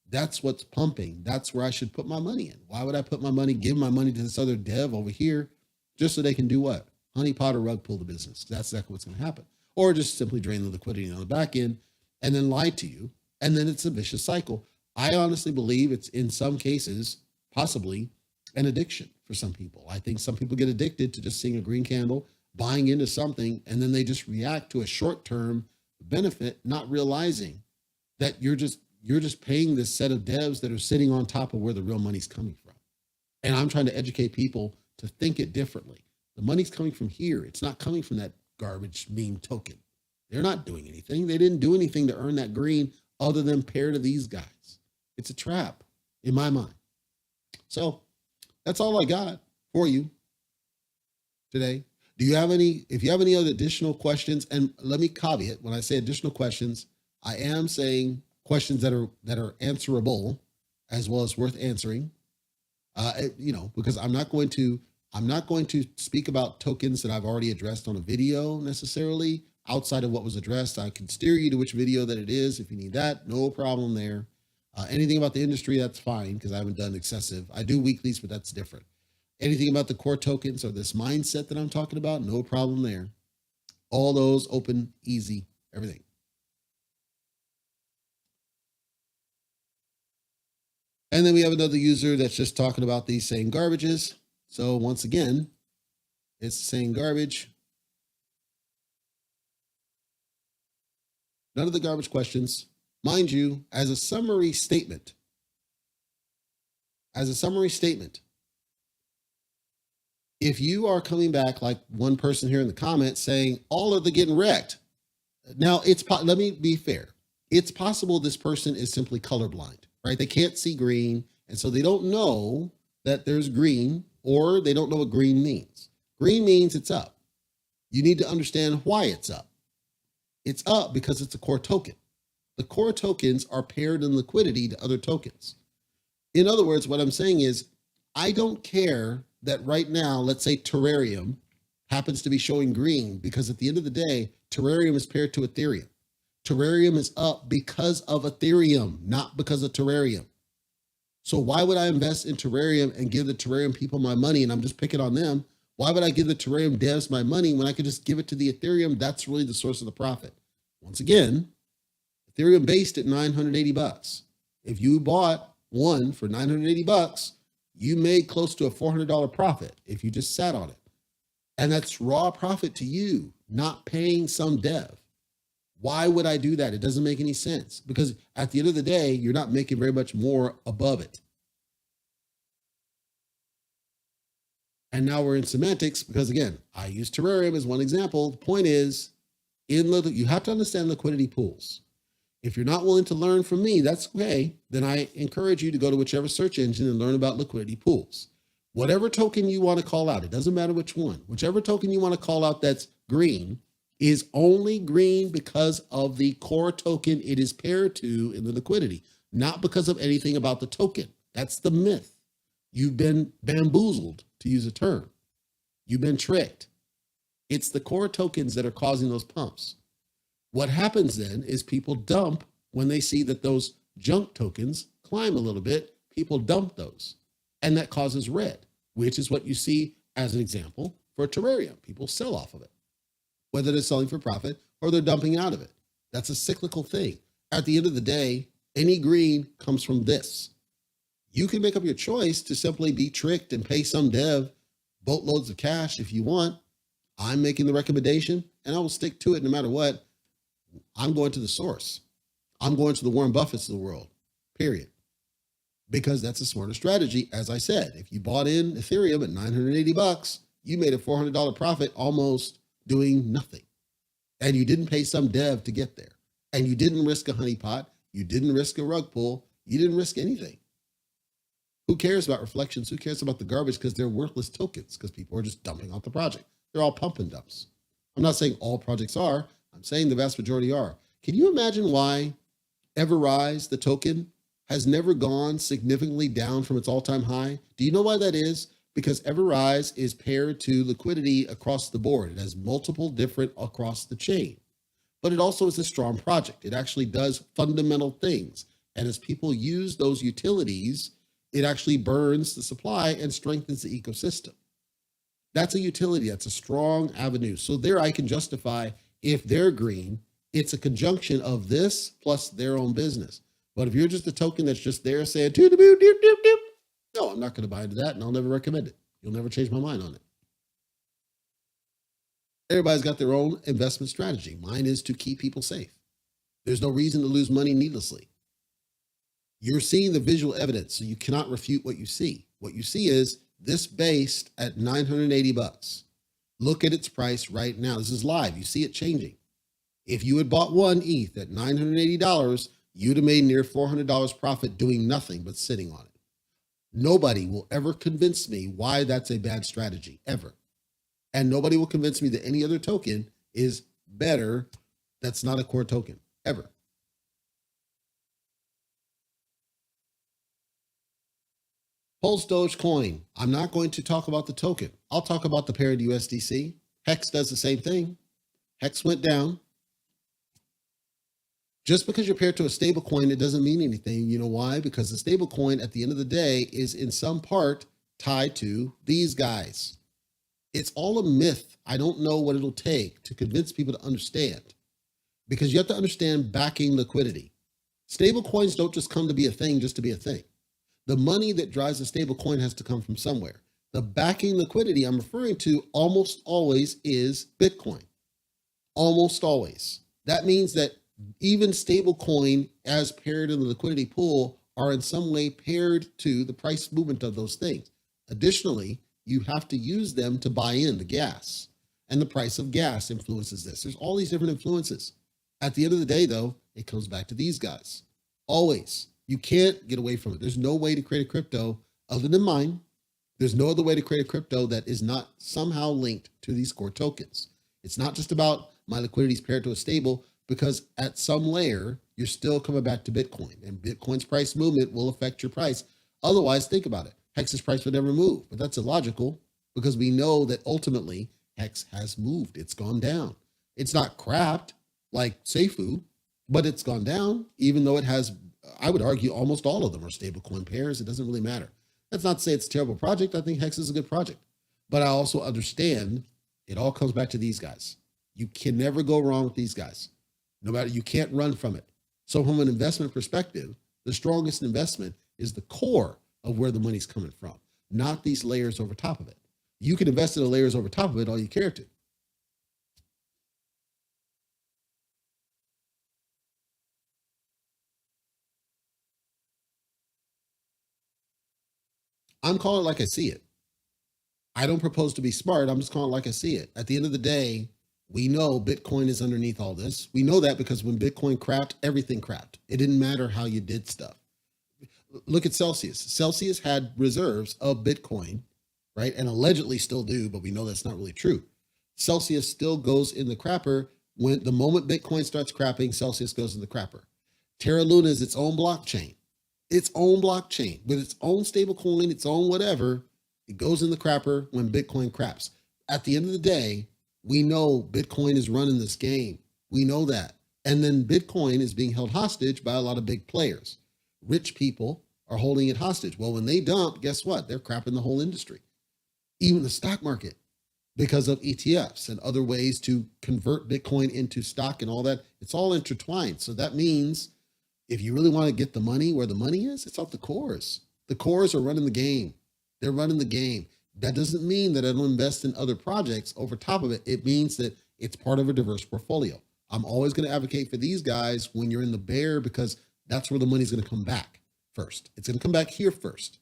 That's what's pumping. That's where I should put my money in. Why would I put my money, give my money to this other dev over here just so they can do what? Honeypot or rug pull the business. That's exactly what's going to happen. Or just simply drain the liquidity on the back end and then lie to you. And then it's a vicious cycle. I honestly believe it's, in some cases, possibly an addiction for some people. I think some people get addicted to just seeing a green candle, buying into something, and then they just react to a short-term benefit, not realizing that you're you're just paying this set of devs that are sitting on top of where the real money's coming from. And I'm trying to educate people to think it differently. The money's coming from here. It's not coming from that garbage meme token. They're not doing anything. They didn't do anything to earn that green other than pair to these guys. It's a trap in my mind. So that's all I got for you today. Do you have any, if you have any other additional questions, and let me caveat, when I say additional questions, I am saying questions that are answerable as well as worth answering. Because I'm not going to speak about tokens that I've already addressed on a video necessarily outside of what was addressed. I can steer you to which video that it is. If you need that, no problem there. Anything about the industry, that's fine because I haven't done excessive. I do weeklies, but that's different. Anything about the core tokens or this mindset that I'm talking about, no problem there. All those open, easy, everything. And then we have another user that's just talking about these same garbages. So once again, it's the same garbage. None of the garbage questions. Mind you, as a summary statement, if you are coming back like one person here in the comments saying, all of the getting wrecked. Now, let me be fair. It's possible this person is simply colorblind, right? They can't see green, and so they don't know that there's green, or they don't know what green means. Green means it's up. You need to understand why it's up. It's up because it's a core token. The core tokens are paired in liquidity to other tokens. In other words, what I'm saying is, I don't care that right now, let's say THOREUM happens to be showing green, because at the end of the day, THOREUM is paired to Ethereum. THOREUM is up because of Ethereum, not because of THOREUM. So why would I invest in THOREUM and give the THOREUM people my money, and I'm just picking on them? Why would I give the THOREUM devs my money when I could just give it to the Ethereum? That's really the source of the profit. Once again, Ethereum based at 980 bucks. If you bought one for 980 bucks, you made close to a $400 profit if you just sat on it. And that's raw profit to you, not paying some dev. Why would I do that? It doesn't make any sense, because at the end of the day, you're not making very much more above it. And now we're in semantics because, again, I use THOREUM as one example. The point is, you have to understand liquidity pools. If you're not willing to learn from me, that's okay. Then I encourage you to go to whichever search engine and learn about liquidity pools. Whatever token you want to call out, it doesn't matter which one. Whichever token you want to call out that's green is only green because of the core token it is paired to in the liquidity, not because of anything about the token. That's the myth. You've been bamboozled, to use a term. You've been tricked. It's the core tokens that are causing those pumps. What happens then is people dump when they see that those junk tokens climb a little bit. People dump those, and that causes red, which is what you see as an example for THOREUM. People sell off of it, whether they're selling for profit or they're dumping out of it. That's a cyclical thing. At the end of the day, any green comes from this. You can make up your choice to simply be tricked and pay some dev boatloads of cash if you want. I'm making the recommendation, and I will stick to it no matter what. I'm going to the source. I'm going to the Warren Buffetts of the world, period. Because that's a smarter strategy. As I said, if you bought in Ethereum at 980 bucks, you made a $400 profit almost doing nothing. And you didn't pay some dev to get there. And you didn't risk a honeypot. You didn't risk a rug pull. You didn't risk anything. Who cares about reflections? Who cares about the garbage? Because they're worthless tokens, because people are just dumping off the project. They're all pump and dumps. I'm not saying all projects are. I'm saying the vast majority are. Can you imagine why Everrise, the token, has never gone significantly down from its all-time high? Do you know why that is? Because Everrise is paired to liquidity across the board. It has multiple different across the chain. But it also is a strong project. It actually does fundamental things. And as people use those utilities, it actually burns the supply and strengthens the ecosystem. That's a utility. That's a strong avenue. So there I can justify, if they're green, it's a conjunction of this plus their own business. But if you're just a token that's just there saying, no, I'm not going to buy into that, and I'll never recommend it. You'll never change my mind on it. Everybody's got their own investment strategy. Mine is to keep people safe. There's no reason to lose money needlessly. You're seeing the visual evidence, so you cannot refute what you see. What you see is this based at 980 bucks. Look at its price right now. This is live. You see it changing. If you had bought one ETH at $980, you'd have made near $400 profit doing nothing but sitting on it. Nobody will ever convince me why that's a bad strategy, ever. And nobody will convince me that any other token is better that's not a core token, ever. Pulse Dogecoin. I'm not going to talk about the token. I'll talk about the paired USDC. Hex does the same thing. Hex went down. Just because you're paired to a stable coin, it doesn't mean anything. You know why? Because the stable coin at the end of the day is in some part tied to these guys. It's all a myth. I don't know what it'll take to convince people to understand, because you have to understand backing liquidity. Stable coins don't just come to be a thing just to be a thing. The money that drives a stable coin has to come from somewhere. The backing liquidity I'm referring to almost always is Bitcoin. Almost always. That means that even stable coin as paired in the liquidity pool are in some way paired to the price movement of those things. Additionally, you have to use them to buy in the gas, and the price of gas influences this. There's all these different influences. At the end of the day, though, it comes back to these guys. Always. You can't get away from it. There's no way to create a crypto other than mine. There's no other way to create a crypto that is not somehow linked to these core tokens. It's not just about my liquidity is paired to a stable, because at some layer, you're still coming back to Bitcoin, and Bitcoin's price movement will affect your price. Otherwise, think about it. Hex's price would never move, but that's illogical, because we know that ultimately Hex has moved. It's gone down. It's not crapped like Seifu, but it's gone down, even though it has, I would argue, almost all of them are stablecoin pairs. It doesn't really matter. That's not to say it's a terrible project. I think Hex is a good project, but I also understand it all comes back to these guys. You can never go wrong with these guys. No matter, you can't run from it. So from an investment perspective, the strongest investment is the core of where the money's coming from, not these layers over top of it. You can invest in the layers over top of it all you care to. I'm calling it like I see it. I don't propose to be smart. I'm just calling it like I see it. At the end of the day, we know Bitcoin is underneath all this. We know that because when Bitcoin crapped, everything crapped. It didn't matter how you did stuff. Look at Celsius. Celsius had reserves of Bitcoin, right? And allegedly still do, but we know that's not really true. Celsius still goes in the crapper. When the moment Bitcoin starts crapping, Celsius goes in the crapper. Terra Luna is its own blockchain. Its own blockchain with its own stable coin, its own whatever. It goes in the crapper when Bitcoin craps. At the end of the day, we know Bitcoin is running this game. We know that. And then Bitcoin is being held hostage by a lot of big players. Rich people are holding it hostage. Well, when they dump, guess what? They're crapping the whole industry, even the stock market, because of ETFs and other ways to convert Bitcoin into stock and all that. It's all intertwined. So that means if you really want to get the money where the money is, it's off the cores. The cores are running the game. They're running the game. That doesn't mean that I don't invest in other projects over top of it. It means that it's part of a diverse portfolio. I'm always going to advocate for these guys when you're in the bear, because that's where the money's going to come back first. It's going to come back here first.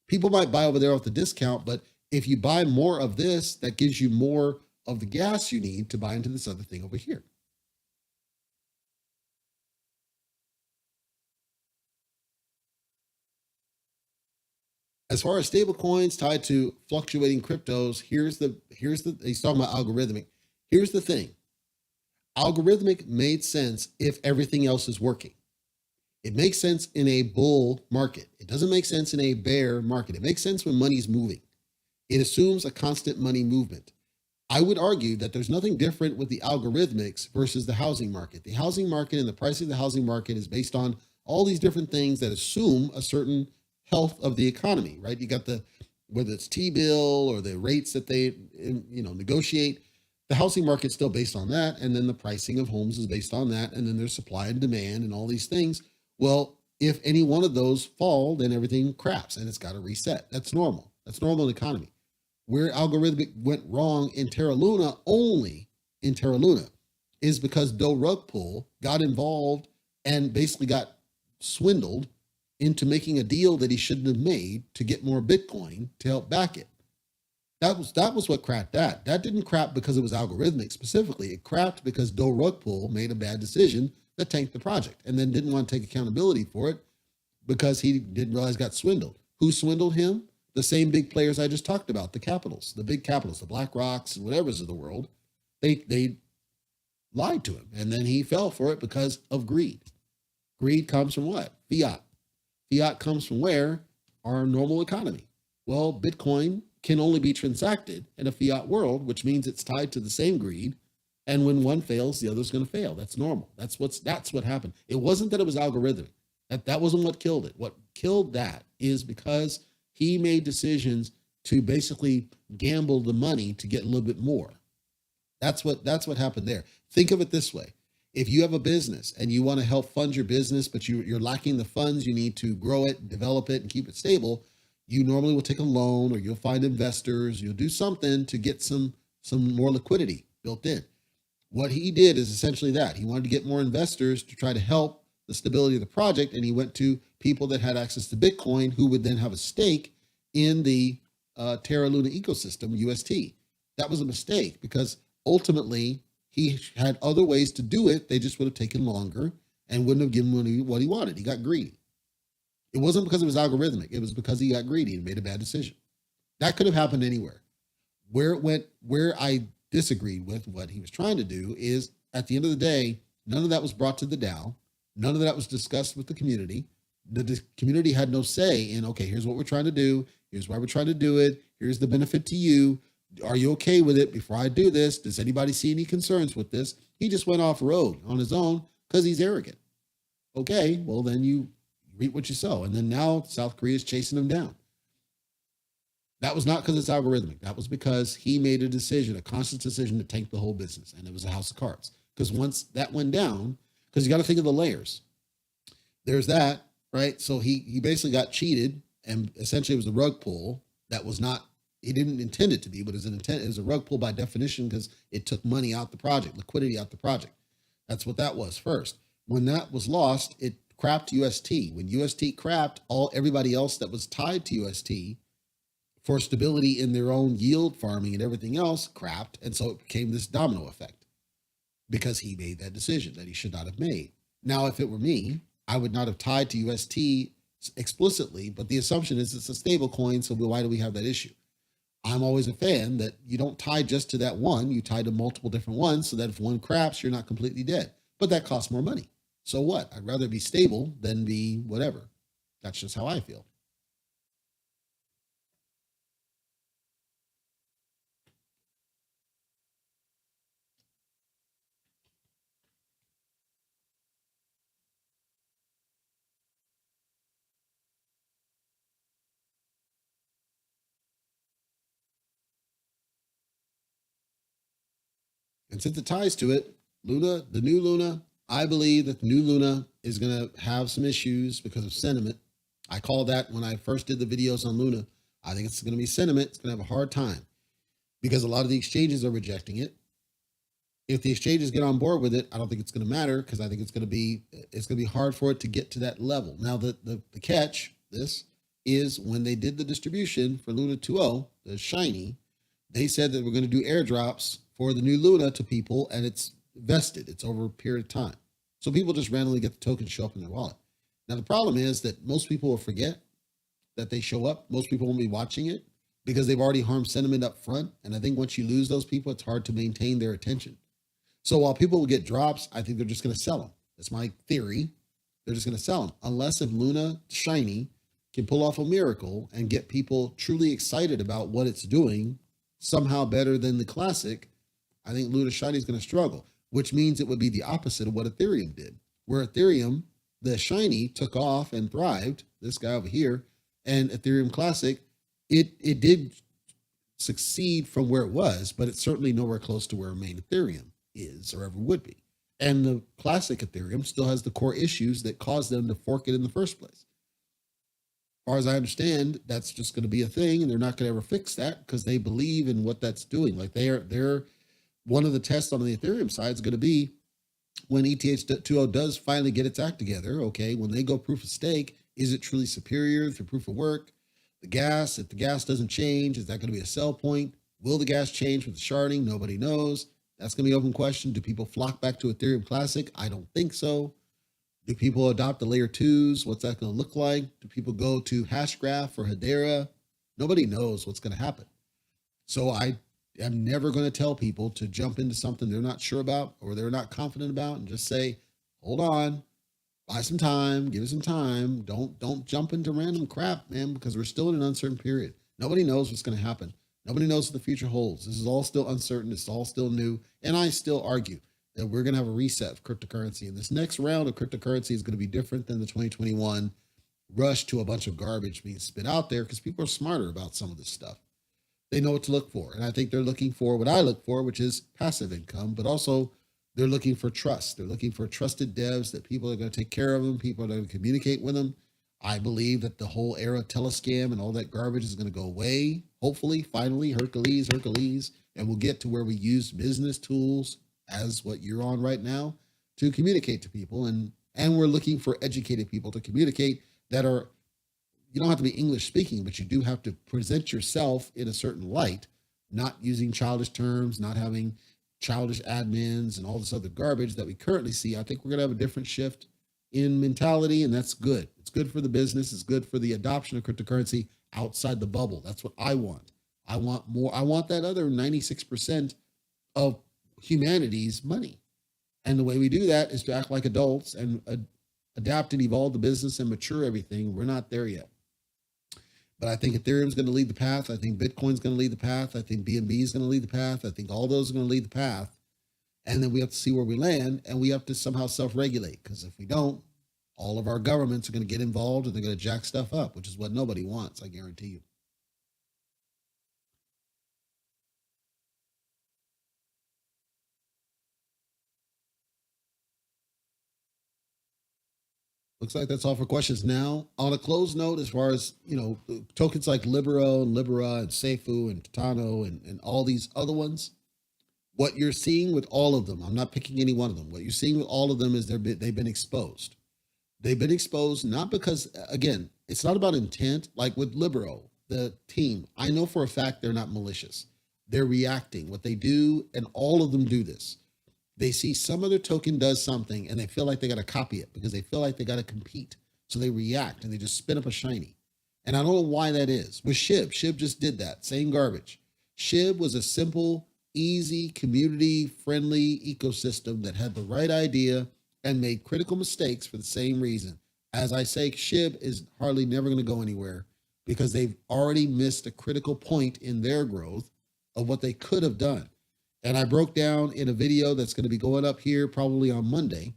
People might buy over there off the discount, but if you buy more of this, that gives you more of the gas you need to buy into this other thing over here. As far as stable coins tied to fluctuating cryptos, he's talking about algorithmic. Here's the thing. Algorithmic made sense if everything else is working. It makes sense in a bull market. It doesn't make sense in a bear market. It makes sense when money's moving. It assumes a constant money movement. I would argue that there's nothing different with the algorithmics versus the housing market. The housing market and the pricing of the housing market is based on all these different things that assume a certain health of the economy, right? You got the, whether it's T-bill or the rates that they, negotiate, the housing market's still based on that. And then the pricing of homes is based on that. And then there's supply and demand and all these things. Well, if any one of those fall, then everything craps and it's got to reset. That's normal. That's normal in the economy. Where algorithmic went wrong in Terra Luna, only in Terra Luna, is because Doe Rug Pull got involved and basically got swindled into making a deal that he shouldn't have made to get more Bitcoin to help back it. That was what cracked that. That didn't crap because it was algorithmic specifically. It crapped because Doe Rug Pull made a bad decision that tanked the project and then didn't want to take accountability for it because he didn't realize he got swindled. Who swindled him? The same big players I just talked about, the capitals, the big capitals, the Black Rocks and whatever's of the world. They lied to him, and then he fell for it because of greed. Greed comes from what? Fiat. Fiat comes from where? Our normal economy. Well, Bitcoin can only be transacted in a fiat world, which means it's tied to the same greed. And when one fails, the other's going to fail. That's normal. That's what happened. It wasn't that it was algorithmic. That wasn't what killed it. What killed that is because he made decisions to basically gamble the money to get a little bit more. That's what happened there. Think of it this way. If you have a business and you want to help fund your business, but you're lacking the funds, you need to grow it, develop it, and keep it stable, you normally will take a loan or you'll find investors, you'll do something to get some more liquidity built in. What he did is essentially that. He wanted to get more investors to try to help the stability of the project, and he went to people that had access to Bitcoin who would then have a stake in the Terra Luna ecosystem, UST. That was a mistake because ultimately he had other ways to do it. They just would have taken longer and wouldn't have given him what he wanted. He got greedy. It wasn't because it was algorithmic. It was because he got greedy and made a bad decision. That could have happened anywhere. Where I disagreed with what he was trying to do is at the end of the day, none of that was brought to the DAO. None of that was discussed with the community. The community had no say in, okay, here's what we're trying to do. Here's why we're trying to do it. Here's the benefit to you. Are you okay with it before I do this? Does anybody see any concerns with this? He just went off road on his own because he's arrogant. Okay, well, then you reap what you sow. And then now South Korea is chasing him down. That was not because it's algorithmic. That was because he made a decision, a conscious decision to tank the whole business. And it was a house of cards. Because once that went down, because you got to think of the layers. There's that, right? So he basically got cheated, and essentially it was a rug pull that was not, he didn't intend it to be, but it was a rug pull by definition because it took money out the project, liquidity out the project. That's what that was first. When that was lost, it crapped UST. When UST crapped, everybody else that was tied to UST for stability in their own yield farming and everything else crapped. And so it became this domino effect because he made that decision that he should not have made. Now, if it were me, I would not have tied to UST explicitly, but the assumption is it's a stable coin. So why do we have that issue? I'm always a fan that you don't tie just to that one, you tie to multiple different ones so that if one craps, you're not completely dead. But that costs more money. So what? I'd rather be stable than be whatever. That's just how I feel. And since it ties to it, Luna, the new Luna, I believe that the new Luna is going to have some issues because of sentiment. I called that when I first did the videos on Luna. I think it's going to be sentiment. It's going to have a hard time because a lot of the exchanges are rejecting it. If the exchanges get on board with it, I don't think it's going to matter because I think it's going to be hard for it to get to that level. Now, the catch, this is when they did the distribution for Luna 2.0, the shiny, they said that we're going to do airdrops for the new Luna to people, and it's vested. It's over a period of time. So people just randomly get the tokens show up in their wallet. Now, the problem is that most people will forget that they show up. Most people won't be watching it because they've already harmed sentiment up front. And I think once you lose those people, it's hard to maintain their attention. So while people will get drops, I think they're just going to sell them. That's my theory. They're just going to sell them. Unless if Luna Shiny can pull off a miracle and get people truly excited about what it's doing, somehow better than the classic, I think Luna Shiny is going to struggle, which means it would be the opposite of what Ethereum did, where Ethereum, the Shiny, took off and thrived, this guy over here, and Ethereum Classic, it did succeed from where it was, but it's certainly nowhere close to where main Ethereum is or ever would be. And the classic Ethereum still has the core issues that caused them to fork it in the first place. As far as I understand, that's just going to be a thing, and they're not going to ever fix that because they believe in what that's doing. Like they're one of the tests on the Ethereum side is going to be when ETH 2.0 does finally get its act together. Okay, when they go proof of stake, Is it truly superior through proof of work? The gas, if the gas doesn't change, is that going to be a sell point? Will the gas change with the sharding? Nobody knows. That's going to be an open question. Do people flock back to Ethereum Classic? I don't think so. Do people adopt the layer twos? What's that going to look like? Do people go to Hashgraph or Hedera? Nobody knows what's going to happen. So I am never going to tell people to jump into something they're not sure about or they're not confident about and just say, hold on, buy some time, give it some time. Don't jump into random crap, man, because we're still in an uncertain period. Nobody knows what's going to happen. Nobody knows what the future holds. This is all still uncertain. It's all still new. And I still argue that we're going to have a reset of cryptocurrency. And this next round of cryptocurrency is going to be different than the 2021 rush to a bunch of garbage being spit out there because people are smarter about some of this stuff. They know what to look for. And I think they're looking for what I look for, which is passive income, but also they're looking for trust. They're looking for trusted devs that people are going to take care of them. People are going to communicate with them. I believe that the whole era of telescam and all that garbage is going to go away. Hopefully, finally, Hercules, and we'll get to where we use business tools as what you're on right now to communicate to people. And we're looking for educated people to communicate that are, you don't have to be English speaking, but you do have to present yourself in a certain light, not using childish terms, not having childish admins and all this other garbage that we currently see. I think we're going to have a different shift in mentality, and that's good. It's good for the business. It's good for the adoption of cryptocurrency outside the bubble. That's what I want. I want more. I want that other 96% of humanity's money. And the way we do that is to act like adults and adapt and evolve the business and mature everything. We're not there yet. But I think Ethereum is going to lead the path. I think Bitcoin's going to lead the path. I think BNB is going to lead the path. I think all those are going to lead the path. And then we have to see where we land, and we have to somehow self-regulate, because if we don't, all of our governments are going to get involved and they're going to jack stuff up, which is what nobody wants, I guarantee you. Looks like that's all for questions now. On a closed note, as far as, tokens like Libero and Libera and Seifu and Titano and all these other ones, what you're seeing with all of them, I'm not picking any one of them. What you're seeing with all of them is they've been exposed. They've been exposed not because, again, it's not about intent. Like with Libero, the team, I know for a fact they're not malicious. They're reacting. What they do, and all of them do this, they see some other token does something and they feel like they got to copy it because they feel like they got to compete. So they react and they just spin up a shiny. And I don't know why that is. With SHIB just did that. Same garbage. SHIB was a simple, easy, community-friendly ecosystem that had the right idea and made critical mistakes for the same reason. As I say, SHIB is hardly never going to go anywhere because they've already missed a critical point in their growth of what they could have done. And I broke down in a video that's going to be going up here probably on Monday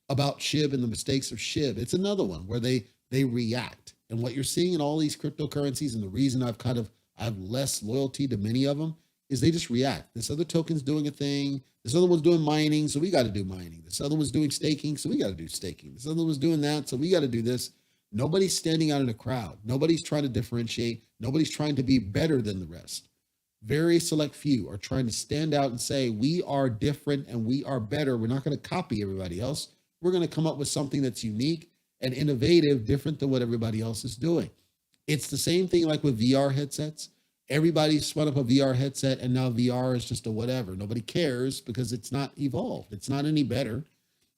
about SHIB and the mistakes of SHIB. It's another one where they react. And what you're seeing in all these cryptocurrencies, and the reason I have less loyalty to many of them, is they just react. This other token's doing a thing. This other one's doing mining, so we got to do mining. This other one's doing staking, so we got to do staking. This other one's doing that, so we got to do this. Nobody's standing out in the crowd. Nobody's trying to differentiate. Nobody's trying to be better than the rest. Very select few are trying to stand out and say, we are different and we are better. We're not going to copy everybody else. We're going to come up with something that's unique and innovative, different than what everybody else is doing. It's the same thing like with VR headsets. Everybody spun up a VR headset and now VR is just a whatever. Nobody cares because it's not evolved. It's not any better.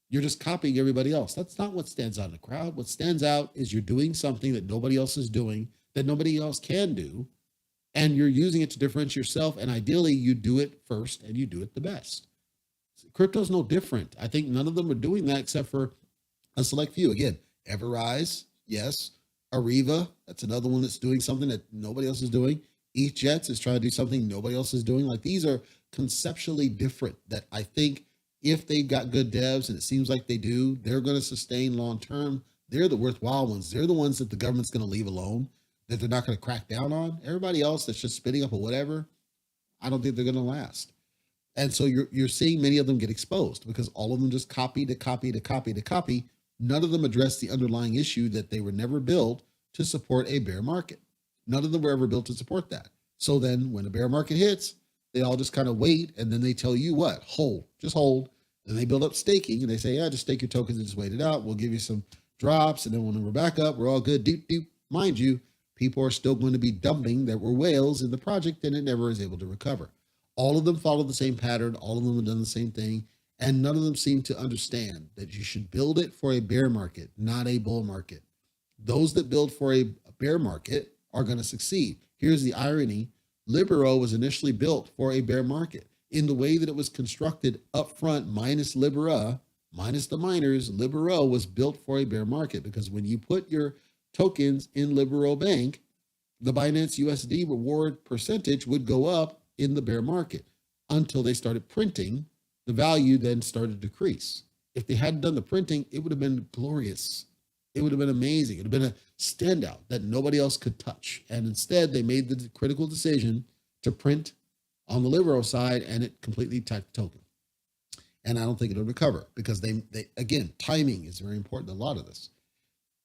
You're just copying everybody else. That's not what stands out in the crowd. What stands out is you're doing something that nobody else is doing, that nobody else can do, and you're using it to differentiate yourself. And ideally, you do it first and you do it the best. Crypto's no different. I think none of them are doing that except for a select few. Again, Everrise, yes. Ariva, that's another one that's doing something that nobody else is doing. Ethjets is trying to do something nobody else is doing. Like, these are conceptually different that I think if they've got good devs, and it seems like they do, they're going to sustain long-term. They're the worthwhile ones. They're the ones that the government's going to leave alone, that they're not going to crack down on. Everybody else that's just spinning up or whatever, I don't think they're going to last. And so you're seeing many of them get exposed because all of them just copy to copy to copy to copy. None of them address the underlying issue that they were never built to support a bear market. None of them were ever built to support that. So then when a bear market hits, they all just kind of wait, and then they tell you what? Hold, just hold. Then they build up staking, and they say, yeah, just stake your tokens and just wait it out. We'll give you some drops, and then when we're back up, we're all good. Deep, deep. Mind you, people are still going to be dumping that were whales in the project, and it never is able to recover. All of them follow the same pattern. All of them have done the same thing. And none of them seem to understand that you should build it for a bear market, not a bull market. Those that build for a bear market are going to succeed. Here's the irony. LIBERO was initially built for a bear market. In the way that it was constructed up front, minus LIBERO, minus the miners, LIBERO was built for a bear market, because when you put your tokens in LIBERO Bank, the Binance USD reward percentage would go up in the bear market until they started printing. The value then started to decrease. If they hadn't done the printing, it would have been glorious. It would have been amazing. It would have been a standout that nobody else could touch. And instead, they made the critical decision to print on the LIBERO side, and it completely attacked the token. And I don't think it'll recover, because they again, timing is very important in a lot of this.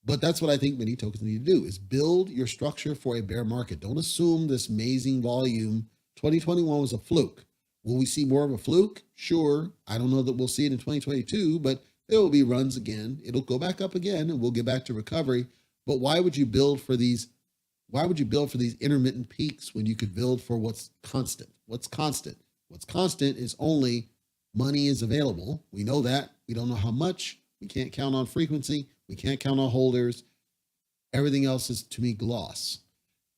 But that's what I think many tokens need to do, is build your structure for a bear market. Don't assume this amazing volume. 2021 was a fluke. Will we see more of a fluke? Sure. I don't know that we'll see it in 2022, but there will be runs again. It'll go back up again, and we'll get back to recovery. But why would you build for these? Why would you build for these intermittent peaks when you could build for what's constant? What's constant? What's constant is only money is available. We know that. We don't know how much. We can't count on frequency. We can't count on holders. Everything else is, to me, gloss.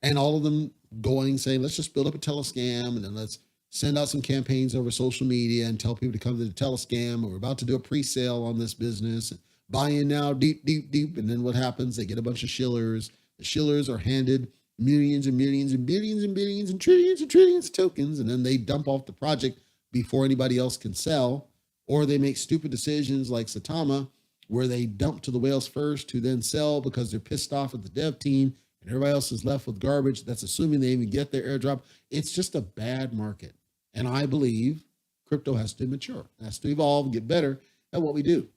And all of them going, saying, let's just build up a telescam, and then let's send out some campaigns over social media and tell people to come to the telescam, or we're about to do a pre-sale on this business. Buy in now, deep, deep, deep. And then what happens? They get a bunch of shillers. The shillers are handed millions and millions and billions and billions and trillions of tokens, and then they dump off the project before anybody else can sell. Or they make stupid decisions like Satama, where they dump to the whales first, who then sell because they're pissed off at the dev team, and everybody else is left with garbage. That's assuming they even get their airdrop. It's just a bad market. And I believe crypto has to mature, has to evolve and get better at what we do.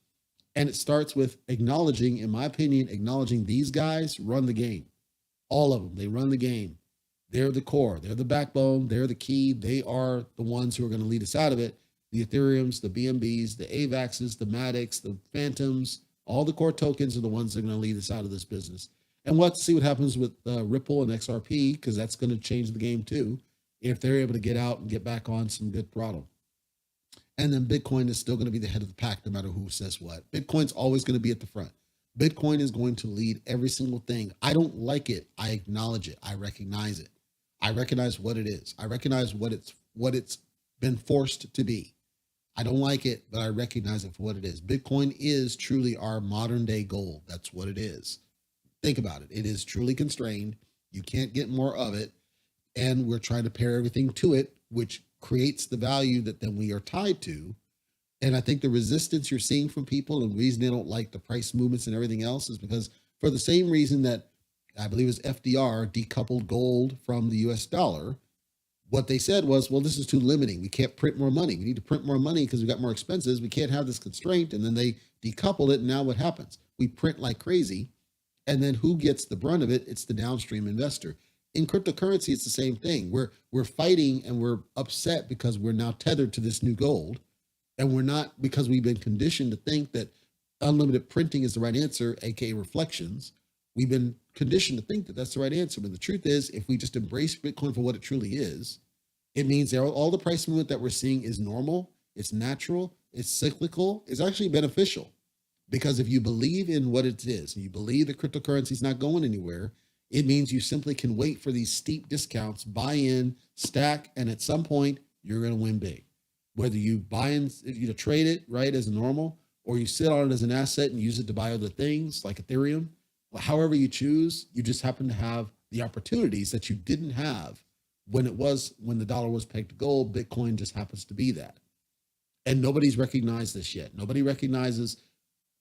And it starts with acknowledging, in my opinion, acknowledging these guys run the game. All of them, they run the game. They're the core. They're the backbone. They're the key. They are the ones who are going to lead us out of it. The Ethereums, the BNBs, the AVAXs, the Matics, the Phantoms, all the core tokens are the ones that are going to lead us out of this business. And we'll have to see what happens with Ripple and XRP, because that's going to change the game too, if they're able to get out and get back on some good throttle. And then Bitcoin is still going to be the head of the pack, no matter who says what. Bitcoin's always going to be at the front. Bitcoin is going to lead every single thing. I don't like it. I acknowledge it. I recognize it. I recognize what it is. I recognize what it's been forced to be. I don't like it, but I recognize it for what it is. Bitcoin is truly our modern day gold. That's what it is. Think about it. It is truly constrained. You can't get more of it. And we're trying to pair everything to it, which creates the value that then we are tied to. And I think the resistance you're seeing from people, and the reason they don't like the price movements and everything else, is because for the same reason that I believe it was FDR decoupled gold from the US dollar, what they said was, well, this is too limiting. We can't print more money. We need to print more money because we got more expenses. We can't have this constraint. And then they decoupled it. And now what happens? We print like crazy. And then who gets the brunt of it? It's the downstream investor. In cryptocurrency, it's the same thing. We're fighting and we're upset because we're now tethered to this new gold. And we're not, because we've been conditioned to think that unlimited printing is the right answer, aka reflections. We've been conditioned to think that that's the right answer. But the truth is, if we just embrace Bitcoin for what it truly is, it means that all the price movement that we're seeing is normal, it's natural, it's cyclical, it's actually beneficial. Because if you believe in what it is, and you believe that cryptocurrency is not going anywhere, it means you simply can wait for these steep discounts, buy in, stack, and at some point, you're going to win big. Whether you buy in, you trade it, right, as normal, or you sit on it as an asset and use it to buy other things like Ethereum, however you choose, you just happen to have the opportunities that you didn't have when the dollar was pegged to gold. Bitcoin just happens to be that. And nobody's recognized this yet. Nobody recognizes.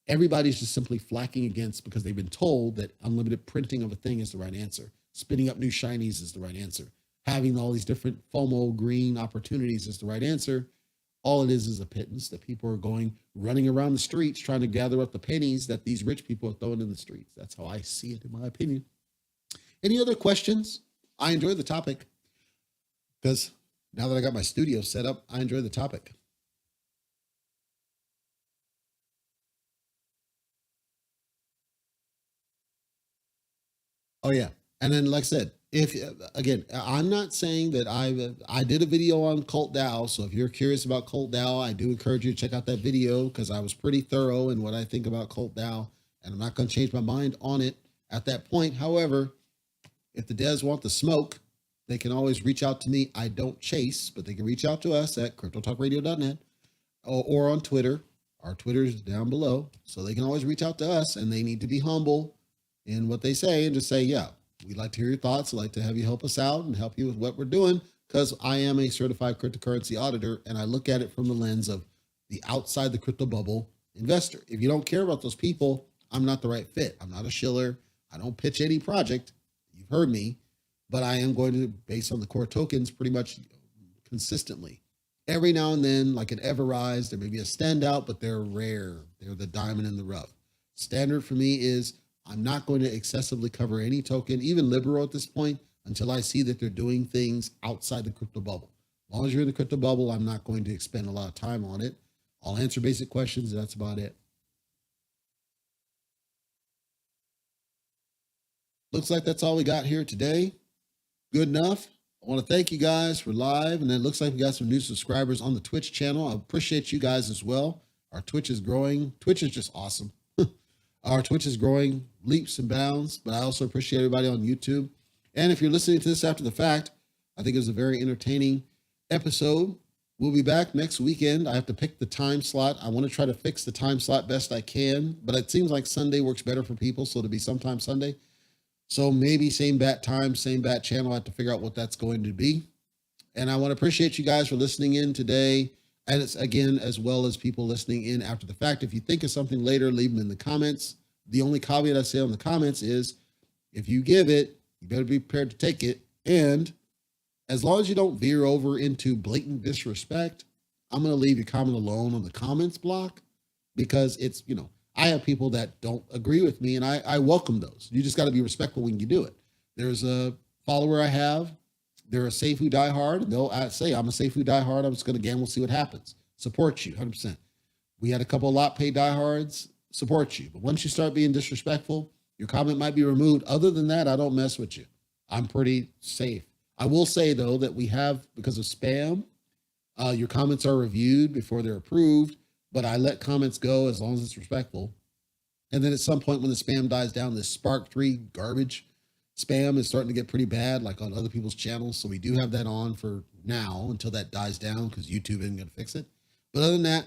Everybody's just simply flacking against because they've been told that unlimited printing of a thing is the right answer. Spinning up new shinies is the right answer. Having all these different FOMO green opportunities is the right answer. All it is a pittance that people are running around the streets trying to gather up the pennies that these rich people are throwing in the streets. That's how I see it, in my opinion. Any other questions? I enjoy the topic because now that I got my studio set up, I enjoy the topic. Oh yeah. And then, like I said, if again, I'm not saying that I did a video on Cult DAO. So if you're curious about Cult DAO, I do encourage you to check out that video because I was pretty thorough in what I think about Cult DAO, and I'm not going to change my mind on it at that point. However, if the devs want the smoke, they can always reach out to me. I don't chase, but they can reach out to us at cryptotalkradio.net or on Twitter. Our Twitter is down below. So they can always reach out to us, and they need to be humble in what they say and just say, yeah, we'd like to hear your thoughts. I'd like to have you help us out and help you with what we're doing, because I am a certified cryptocurrency auditor, and I look at it from the lens of the outside the crypto bubble investor. If you don't care about those people, I'm not the right fit. I'm not a shiller. I don't pitch any project. You've heard me, but I am going to, based on the core tokens, pretty much consistently. Every now and then, like an Everrise, there may be a standout, but they're rare. They're the diamond in the rough. Standard for me is I'm not going to excessively cover any token, even LIBERO at this point, until I see that they're doing things outside the crypto bubble. As long as you're in the crypto bubble, I'm not going to expend a lot of time on it. I'll answer basic questions, and that's about it. Looks like that's all we got here today. Good enough. I want to thank you guys for live, and it looks like we got some new subscribers on the Twitch channel. I appreciate you guys as well. Our Twitch is growing. Twitch is just awesome. Our Twitch is growing leaps and bounds, but I also appreciate everybody on YouTube. And if you're listening to this after the fact, I think it was a very entertaining episode. We'll be back next weekend. I have to pick the time slot. I want to try to fix the time slot best I can, but it seems like Sunday works better for people, so it'll be sometime Sunday. So maybe same bat time, same bat channel. I have to figure out what that's going to be. And I want to appreciate you guys for listening in today. And it's, again, as well as people listening in after the fact. If you think of something later, leave them in the comments. The only caveat I say on the comments is if you give it, you better be prepared to take it. And as long as you don't veer over into blatant disrespect, I'm going to leave your comment alone on the comments block, because it's, I have people that don't agree with me, and I welcome those. You just got to be respectful when you do it. There's a follower I have. They're a Seifu diehard, and they'll say, I'm a Seifu diehard. I'm just going to gamble, see what happens. Support you 100%. We had a couple of lot pay diehards, support you. But once you start being disrespectful, your comment might be removed. Other than that, I don't mess with you. I'm pretty safe. I will say, though, that we have, because of spam, your comments are reviewed before they're approved, but I let comments go as long as it's respectful. And then at some point when the spam dies down, this Spark 3 garbage spam is starting to get pretty bad, like on other people's channels. So we do have that on for now until that dies down, because YouTube isn't going to fix it. But other than that,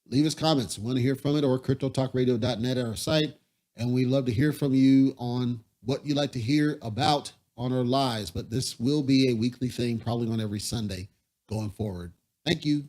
leave us comments. We want to hear from it, or cryptotalkradio.net at our site. And we'd love to hear from you on what you'd like to hear about on our lives. But this will be a weekly thing, probably on every Sunday going forward. Thank you.